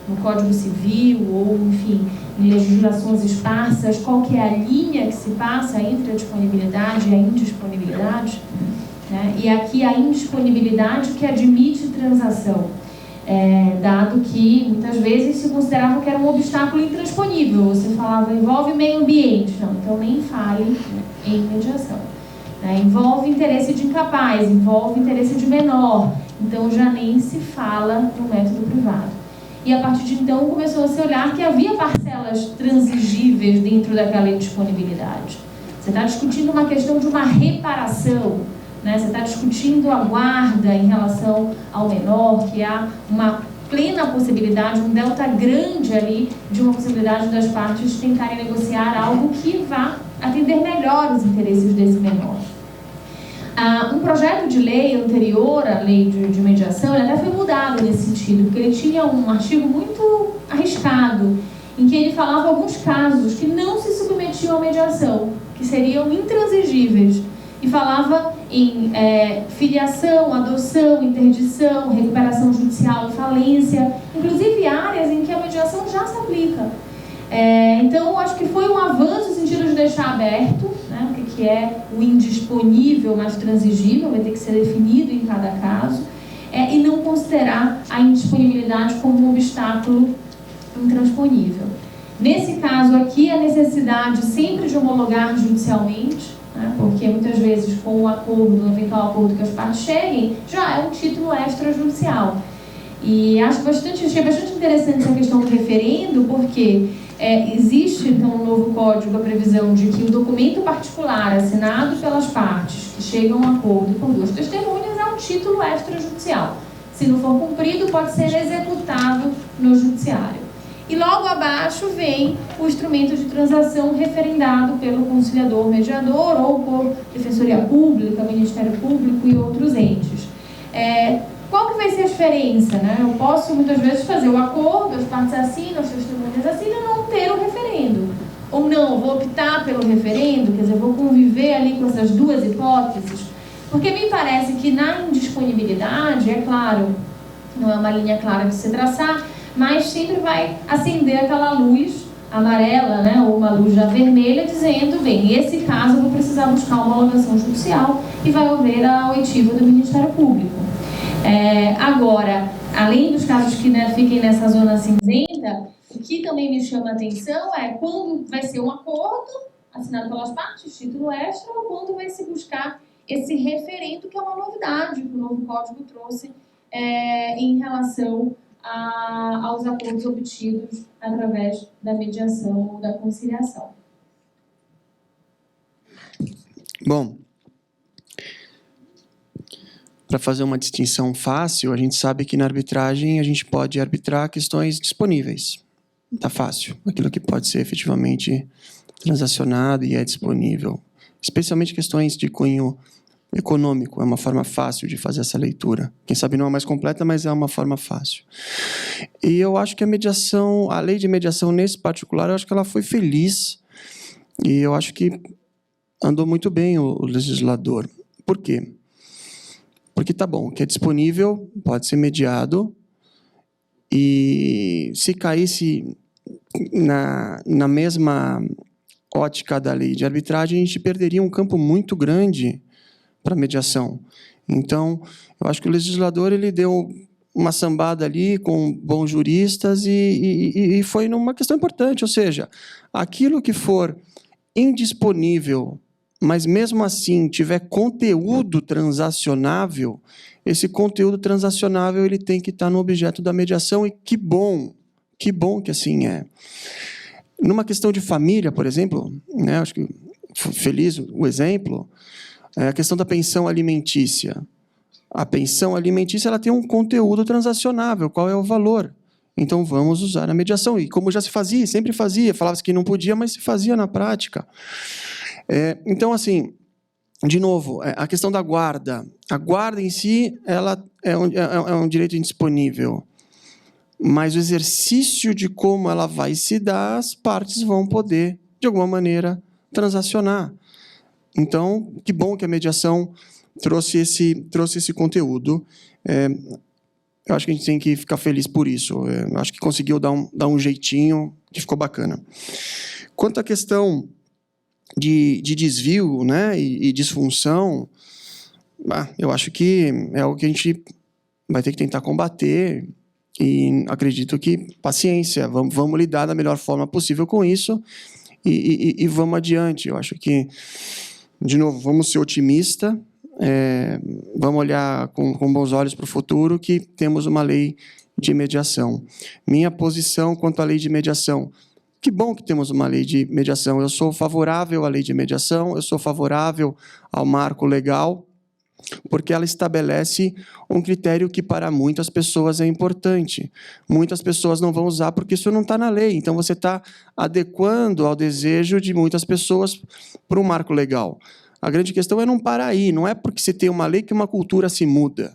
no Código Civil, ou, enfim, em legislações esparsas, qual que é a linha que se passa entre a disponibilidade e a indisponibilidade, né? E aqui a indisponibilidade que admite transação, dado que muitas vezes se considerava que era um obstáculo intransponível. Você falava, envolve meio ambiente, não, então nem fale em mediação. Envolve interesse de incapaz, envolve interesse de menor, então já nem se fala no método privado. E a partir de então começou a se olhar que havia parcelas transigíveis dentro daquela indisponibilidade. Você está discutindo uma questão de uma reparação, né? Você está discutindo a guarda em relação ao menor, que há uma plena possibilidade, um delta grande ali, de uma possibilidade das partes tentarem negociar algo que vá atender melhor os interesses desse menor. Um projeto de lei anterior à lei de mediação, ele até foi mudado nesse sentido, porque ele tinha um artigo muito arriscado, em que ele falava alguns casos que não se submetiam à mediação, que seriam intransigíveis, e falava em filiação, adoção, interdição, recuperação judicial e falência, inclusive áreas em que a mediação já se aplica. Então, acho que foi um avanço no sentido de deixar aberto, né, o que é o indisponível, mas transigível, vai ter que ser definido em cada caso, e não considerar a indisponibilidade como um obstáculo intransponível. Nesse caso aqui, a necessidade sempre de homologar judicialmente, né, porque muitas vezes com o acordo, o eventual acordo que as partes cheguem, já é um título extrajudicial. E achei bastante interessante essa questão do referendo, porque existe, então, no novo código a previsão de que o documento particular assinado pelas partes que chegam a um acordo por duas testemunhas é um título extrajudicial. Se não for cumprido, pode ser executado no judiciário. E logo abaixo vem o instrumento de transação referendado pelo conciliador mediador ou por Defensoria Pública, Ministério Público e outros entes. Qual que vai ser a diferença, né? Eu posso, muitas vezes, fazer o acordo, as partes assinam, as testemunhas assinam, e não ter o referendo. Ou não, vou optar pelo referendo, quer dizer, vou conviver ali com essas duas hipóteses. Porque me parece que na indisponibilidade, é claro, não é uma linha clara de se traçar, mas sempre vai acender aquela luz amarela, né, ou uma luz já vermelha, dizendo, bem, nesse caso eu vou precisar buscar uma homologação judicial e vai haver a oitiva do Ministério Público. Agora, além dos casos que, né, fiquem nessa zona cinzenta, o que também me chama a atenção é quando vai ser um acordo assinado pelas partes, título extra, ou quando vai se buscar esse referendo, que é uma novidade que o novo Código trouxe em relação aos acordos obtidos através da mediação ou da conciliação. Bom, para fazer uma distinção fácil, a gente sabe que na arbitragem a gente pode arbitrar questões disponíveis. Está fácil. Aquilo que pode ser efetivamente transacionado e é disponível. Especialmente questões de cunho econômico. É uma forma fácil de fazer essa leitura. Quem sabe não é mais completa, mas é uma forma fácil. E eu acho que a lei de mediação nesse particular, eu acho que ela foi feliz. E eu acho que andou muito bem o legislador. Por quê? Porque tá bom, que é disponível, pode ser mediado, e se caísse na mesma ótica da lei de arbitragem, a gente perderia um campo muito grande para mediação. Então, eu acho que o legislador ele deu uma sambada ali com bons juristas e foi numa questão importante, ou seja, aquilo que for indisponível, mas mesmo assim tiver conteúdo transacionável, esse conteúdo transacionável ele tem que estar no objeto da mediação, e que bom que assim é. Numa questão de família, por exemplo, né, acho que feliz o exemplo, a questão da pensão alimentícia. A pensão alimentícia ela tem um conteúdo transacionável. Qual é o valor? Então, vamos usar a mediação. E como já se fazia, sempre fazia, falava-se que não podia, mas se fazia na prática. Então, assim, de novo, a questão da guarda. A guarda em si ela é um direito indisponível. Mas o exercício de como ela vai se dar, as partes vão poder, de alguma maneira, transacionar. Então, que bom que a mediação trouxe esse conteúdo. Eu acho que a gente tem que ficar feliz por isso. Eu acho que conseguiu dar um jeitinho que ficou bacana. Quanto à questão de desvio, né, e disfunção, eu acho que é algo que a gente vai ter que tentar combater. E acredito que, paciência, vamos lidar da melhor forma possível com isso e vamos adiante. Eu acho que, de novo, vamos ser otimistas, vamos olhar com bons olhos para o futuro, que temos uma lei de mediação. Minha posição quanto à lei de mediação: que bom que temos uma lei de mediação. Eu sou favorável à lei de mediação, eu sou favorável ao marco legal, porque ela estabelece um critério que para muitas pessoas é importante. Muitas pessoas não vão usar porque isso não está na lei. Então, você está adequando ao desejo de muitas pessoas para um marco legal. A grande questão é não parar aí. Não é porque se tem uma lei que uma cultura se muda.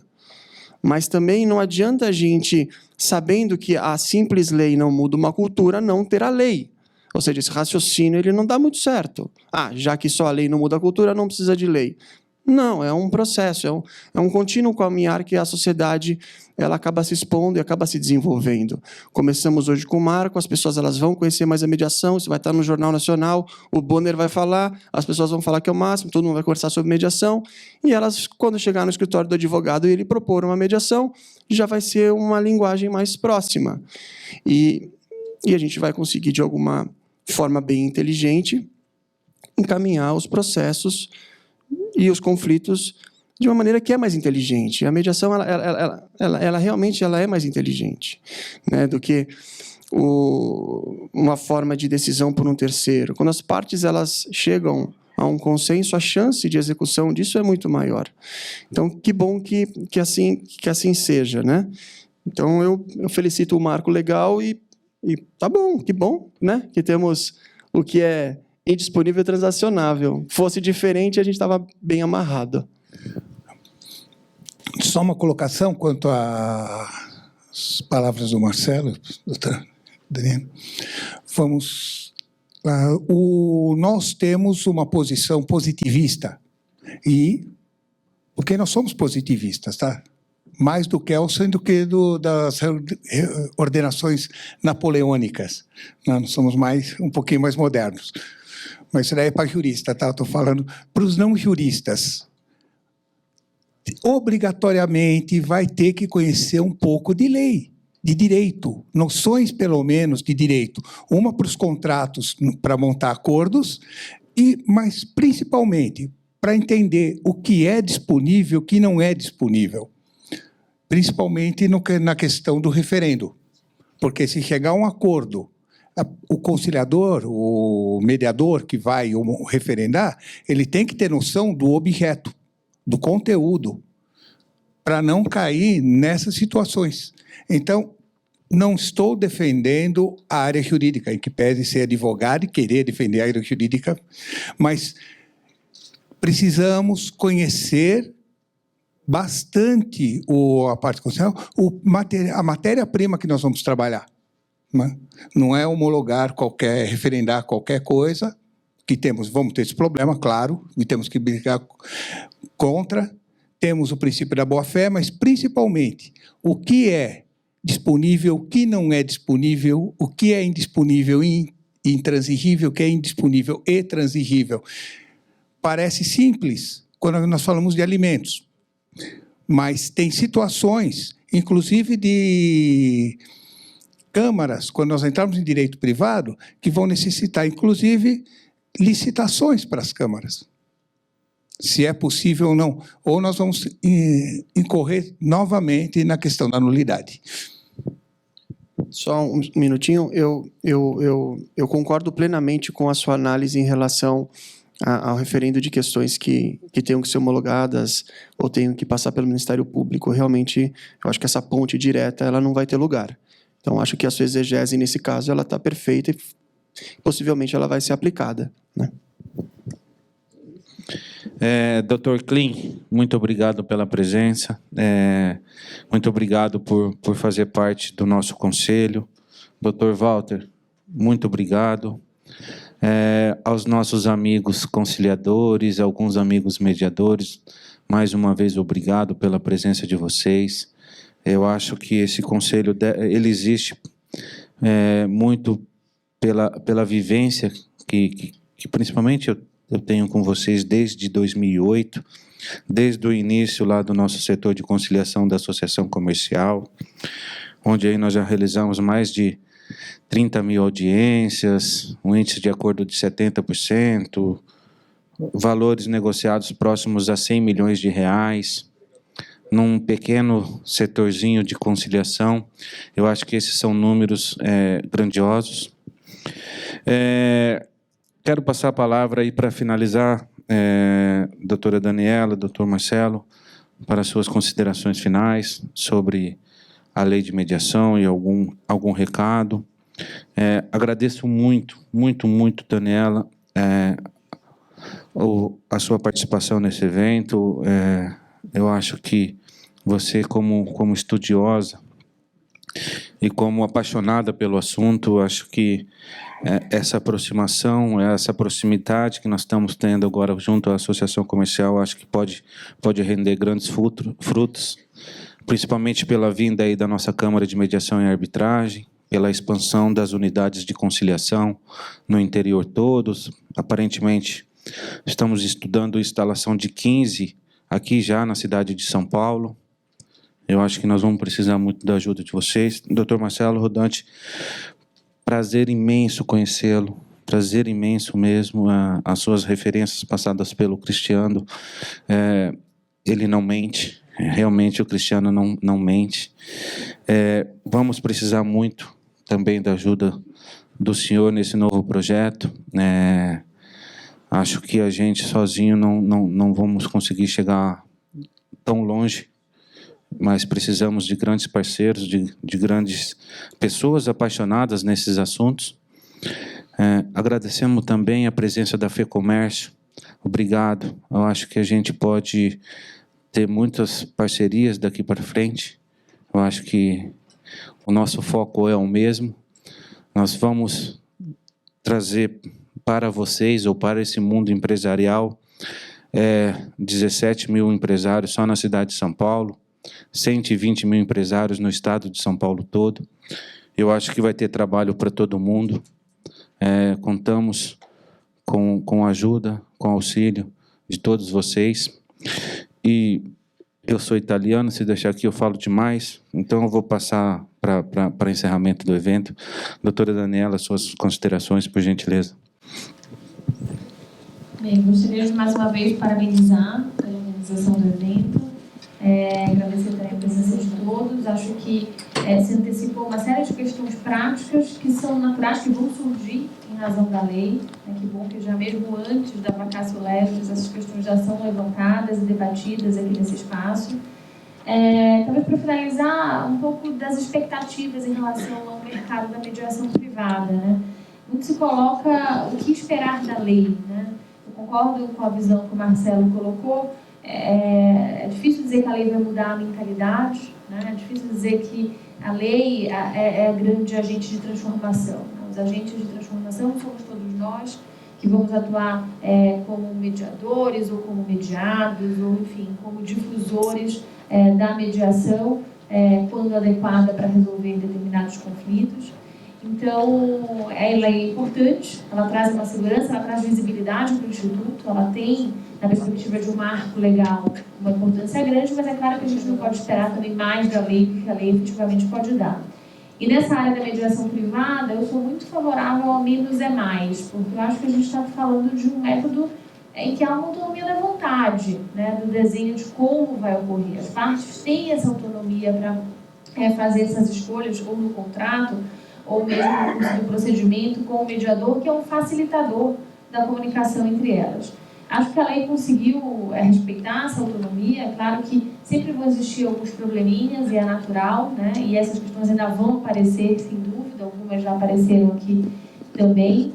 Mas também não adianta a gente, sabendo que a simples lei não muda uma cultura, não ter a lei. Ou seja, esse raciocínio ele não dá muito certo. Já que só a lei não muda a cultura, não precisa de lei. Não, é um processo, é um contínuo caminhar que a sociedade ela acaba se expondo e acaba se desenvolvendo. Começamos hoje com o marco, as pessoas elas vão conhecer mais a mediação, isso vai estar no Jornal Nacional, o Bonner vai falar, as pessoas vão falar que é o máximo, todo mundo vai conversar sobre mediação, e elas, quando chegar no escritório do advogado e ele propor uma mediação, já vai ser uma linguagem mais próxima. E a gente vai conseguir, de alguma forma bem inteligente, encaminhar os processos e os conflitos de uma maneira que é mais inteligente. A mediação, ela realmente ela é mais inteligente, né, do que uma forma de decisão por um terceiro. Quando as partes elas chegam a um consenso, a chance de execução disso é muito maior. Então, que bom que assim seja, né? Então, eu felicito o marco legal e tá bom, que bom, né? Que temos o que é indisponível e transacionável. Fosse diferente, a gente estava bem amarrado. Só uma colocação quanto às palavras do Marcelo, doutor Daniel. Nós temos uma posição positivista, porque nós somos positivistas, tá? Mais do que Kelsen do que das ordenações napoleônicas. Nós somos um pouquinho mais modernos. Mas isso daí é para jurista, tá? Estou falando para os não juristas. Obrigatoriamente vai ter que conhecer um pouco de lei, de direito, noções pelo menos de direito. Uma para os contratos, para montar acordos, mas principalmente para entender o que é disponível e o que não é disponível. Principalmente na questão do referendo. Porque se chegar a um acordo, o conciliador, o mediador que vai referendar, ele tem que ter noção do objeto, do conteúdo, para não cair nessas situações. Então, não estou defendendo a área jurídica, em que pese ser advogado e querer defender a área jurídica, mas precisamos conhecer bastante a parte constitucional, a matéria-prima que nós vamos trabalhar. Não é homologar referendar qualquer coisa, vamos ter esse problema, claro, e temos que brigar contra. Temos o princípio da boa-fé, mas, principalmente, o que é disponível, o que não é disponível, o que é indisponível e intransigível, o que é indisponível e transigível. Parece simples quando nós falamos de alimentos, mas tem situações, inclusive de câmaras, quando nós entrarmos em direito privado, que vão necessitar, inclusive, licitações para as câmaras. Se é possível ou não. Ou nós vamos incorrer novamente na questão da nulidade. Só um minutinho. Eu concordo plenamente com a sua análise em relação ao referendo de questões que tenham que ser homologadas ou tenham que passar pelo Ministério Público. Realmente, eu acho que essa ponte direta ela não vai ter lugar. Então, acho que a sua exegese, nesse caso, ela está perfeita e possivelmente ela vai ser aplicada, né? Dr. Klim, muito obrigado pela presença, muito obrigado por fazer parte do nosso conselho. Dr. Walter, muito obrigado. Aos nossos amigos conciliadores, alguns amigos mediadores, mais uma vez, obrigado pela presença de vocês. Eu acho que esse conselho ele existe muito pela vivência que principalmente eu tenho com vocês desde 2008, desde o início lá do nosso setor de conciliação da Associação Comercial, onde aí nós já realizamos mais de 30 mil audiências, um índice de acordo de 70%, valores negociados próximos a 100 milhões de reais, num pequeno setorzinho de conciliação. Eu acho que esses são números grandiosos. Quero passar a palavra aí para finalizar, doutora Daniela, doutor Marcelo, para suas considerações finais sobre a lei de mediação e algum recado. Agradeço muito, Daniela, a sua participação nesse evento. Eu acho que você, como estudiosa e como apaixonada pelo assunto, acho que essa aproximação, essa proximidade que nós estamos tendo agora junto à Associação Comercial, acho que pode render grandes frutos, principalmente pela vinda aí da nossa Câmara de Mediação e Arbitragem, pela expansão das unidades de conciliação no interior todos. Aparentemente, estamos estudando a instalação de 15 aqui já na cidade de São Paulo. Eu acho que nós vamos precisar muito da ajuda de vocês. Dr. Marcelo Rodante, prazer imenso conhecê-lo, prazer imenso mesmo. As suas referências passadas pelo Cristiano, ele não mente, realmente o Cristiano não mente. Vamos precisar muito também da ajuda do senhor nesse novo projeto. Acho que a gente sozinho não vamos conseguir chegar tão longe, mas precisamos de grandes parceiros, de grandes pessoas apaixonadas nesses assuntos. Agradecemos também a presença da FEComércio. Obrigado. Eu acho que a gente pode ter muitas parcerias daqui para frente. Eu acho que o nosso foco é o mesmo. Nós vamos trazer para vocês, ou para esse mundo empresarial, 17 mil empresários só na cidade de São Paulo, 120 mil empresários no estado de São Paulo todo. Eu acho que vai ter trabalho para todo mundo. Contamos com a ajuda, com o auxílio de todos vocês. E eu sou italiano, se deixar aqui eu falo demais, então eu vou passar para encerramento do evento. Doutora Daniela, suas considerações, por gentileza. Bem, gostaria de mais uma vez parabenizar pela organização do evento, agradecer também a presença de todos. Acho que se antecipou uma série de questões práticas que são naturais, que vão surgir em razão da lei. Que bom que já mesmo antes da vacatio legis essas questões já são levantadas e debatidas aqui nesse espaço. Talvez para finalizar, um pouco das expectativas em relação ao mercado da mediação privada, né? Muito se coloca o que esperar da lei, né? Eu concordo com a visão que o Marcelo colocou. É difícil dizer que a lei vai mudar a mentalidade, né? É difícil dizer que a lei é grande agente de transformação, né? Os agentes de transformação somos todos nós, que vamos atuar como mediadores, ou como mediados, ou, enfim, como difusores da mediação, quando adequada para resolver determinados conflitos. Então, ela é importante, ela traz uma segurança, ela traz visibilidade para o Instituto, ela tem, na perspectiva de um marco legal, uma importância grande, mas é claro que a gente não pode esperar também mais da lei, porque a lei efetivamente pode dar. E nessa área da mediação privada, eu sou muito favorável ao menos é mais, porque eu acho que a gente está falando de um método em que há uma autonomia da vontade, né, do desenho de como vai ocorrer. As partes têm essa autonomia para fazer essas escolhas, ou no contrato, ou mesmo no procedimento com o mediador, que é um facilitador, da comunicação entre elas. Acho que a lei conseguiu respeitar essa autonomia. É claro que sempre vão existir alguns probleminhas, e é natural, né? E essas questões ainda vão aparecer, sem dúvida, algumas já apareceram aqui também.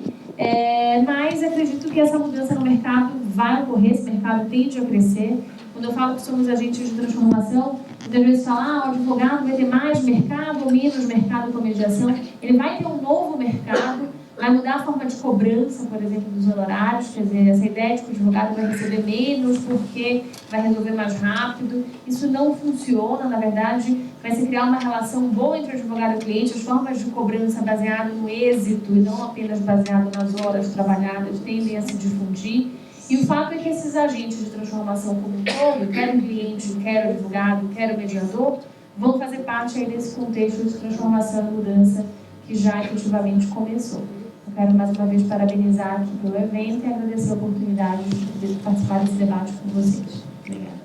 Mas acredito que essa mudança no mercado vai ocorrer, esse mercado tende a crescer. Quando eu falo que somos agentes de transformação, muitas vezes falar, o advogado vai ter mais mercado ou menos mercado com a mediação. Ele vai ter um novo mercado, vai mudar a forma de cobrança, por exemplo, dos honorários, quer dizer, essa ideia de que o advogado vai receber menos porque vai resolver mais rápido, isso não funciona. Na verdade, vai se criar uma relação boa entre o advogado e o cliente, as formas de cobrança baseadas no êxito e não apenas baseado nas horas trabalhadas tendem a se difundir. E o fato é que esses agentes de transformação como um todo, quer o cliente, quer o advogado, quer o mediador, vão fazer parte aí desse contexto de transformação e mudança que já efetivamente começou. Eu quero mais uma vez parabenizar aqui pelo evento e agradecer a oportunidade de participar desse debate com vocês. Obrigada.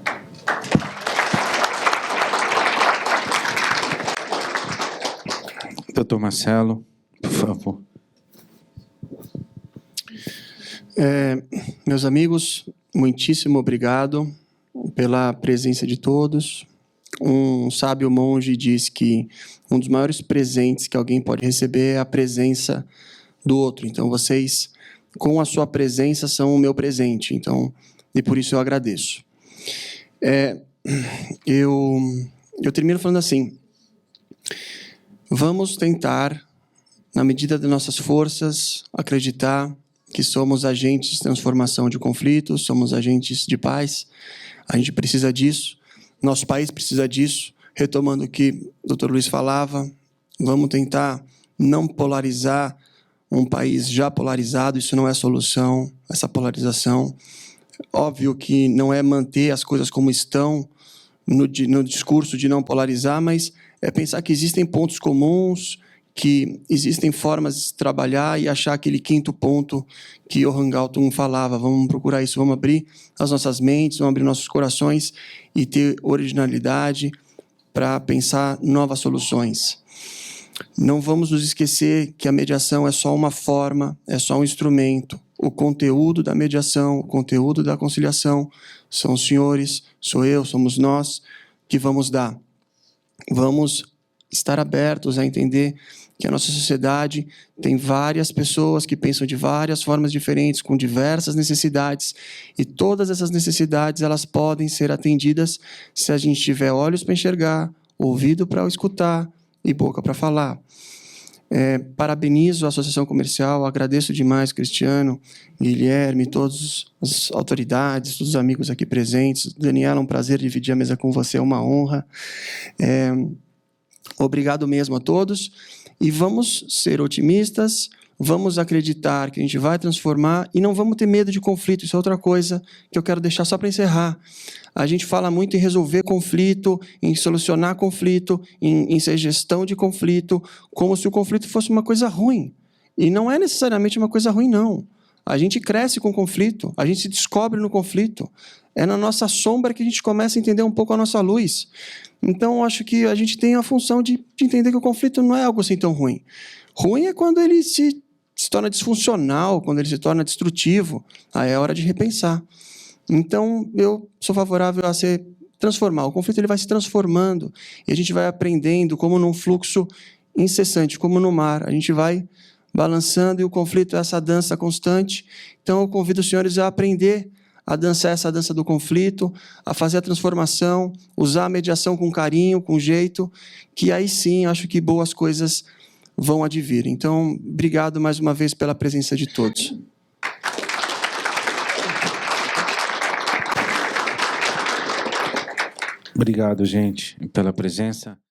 Doutor Marcelo, por favor. Meus amigos, muitíssimo obrigado pela presença de todos. Um sábio monge diz que um dos maiores presentes que alguém pode receber é a presença do outro. Então, vocês, com a sua presença, são o meu presente. Então, e por isso eu agradeço. Eu termino falando assim: vamos tentar, na medida das nossas forças, acreditar que somos agentes de transformação de conflitos, somos agentes de paz. A gente precisa disso, nosso país precisa disso. Retomando o que o Dr. Luiz falava, vamos tentar não polarizar um país já polarizado. Isso não é solução, essa polarização. Óbvio que não é manter as coisas como estão no discurso de não polarizar, mas é pensar que existem pontos comuns, que existem formas de trabalhar e achar aquele quinto ponto que Johan Galtung falava. Vamos procurar isso, vamos abrir as nossas mentes, vamos abrir nossos corações e ter originalidade para pensar novas soluções. Não vamos nos esquecer que a mediação é só uma forma, é só um instrumento. O conteúdo da mediação, o conteúdo da conciliação são os senhores, sou eu, somos nós que vamos dar. Vamos estar abertos a entender que a nossa sociedade tem várias pessoas que pensam de várias formas diferentes, com diversas necessidades, e todas essas necessidades elas podem ser atendidas se a gente tiver olhos para enxergar, ouvido para escutar e boca para falar. Parabenizo a Associação Comercial, agradeço demais Cristiano, Guilherme, todas as autoridades, todos os amigos aqui presentes. Daniela, um prazer dividir a mesa com você, é uma honra. Obrigado mesmo a todos. E vamos ser otimistas, vamos acreditar que a gente vai transformar e não vamos ter medo de conflito. Isso é outra coisa que eu quero deixar só para encerrar. A gente fala muito em resolver conflito, em solucionar conflito, em ser gestão de conflito, como se o conflito fosse uma coisa ruim. E não é necessariamente uma coisa ruim, não. A gente cresce com o conflito, a gente se descobre no conflito. É na nossa sombra que a gente começa a entender um pouco a nossa luz. Então, acho que a gente tem a função de entender que o conflito não é algo assim tão ruim. Ruim é quando ele se torna disfuncional, quando ele se torna destrutivo. Aí é hora de repensar. Então, eu sou favorável a se transformar. O conflito ele vai se transformando e a gente vai aprendendo como num fluxo incessante, como no mar. A gente vai balançando e o conflito é essa dança constante. Então, eu convido os senhores a aprender a dançar essa dança do conflito, a fazer a transformação, usar a mediação com carinho, com jeito, que aí sim acho que boas coisas vão advir. Então, obrigado mais uma vez pela presença de todos. Obrigado, gente, pela presença.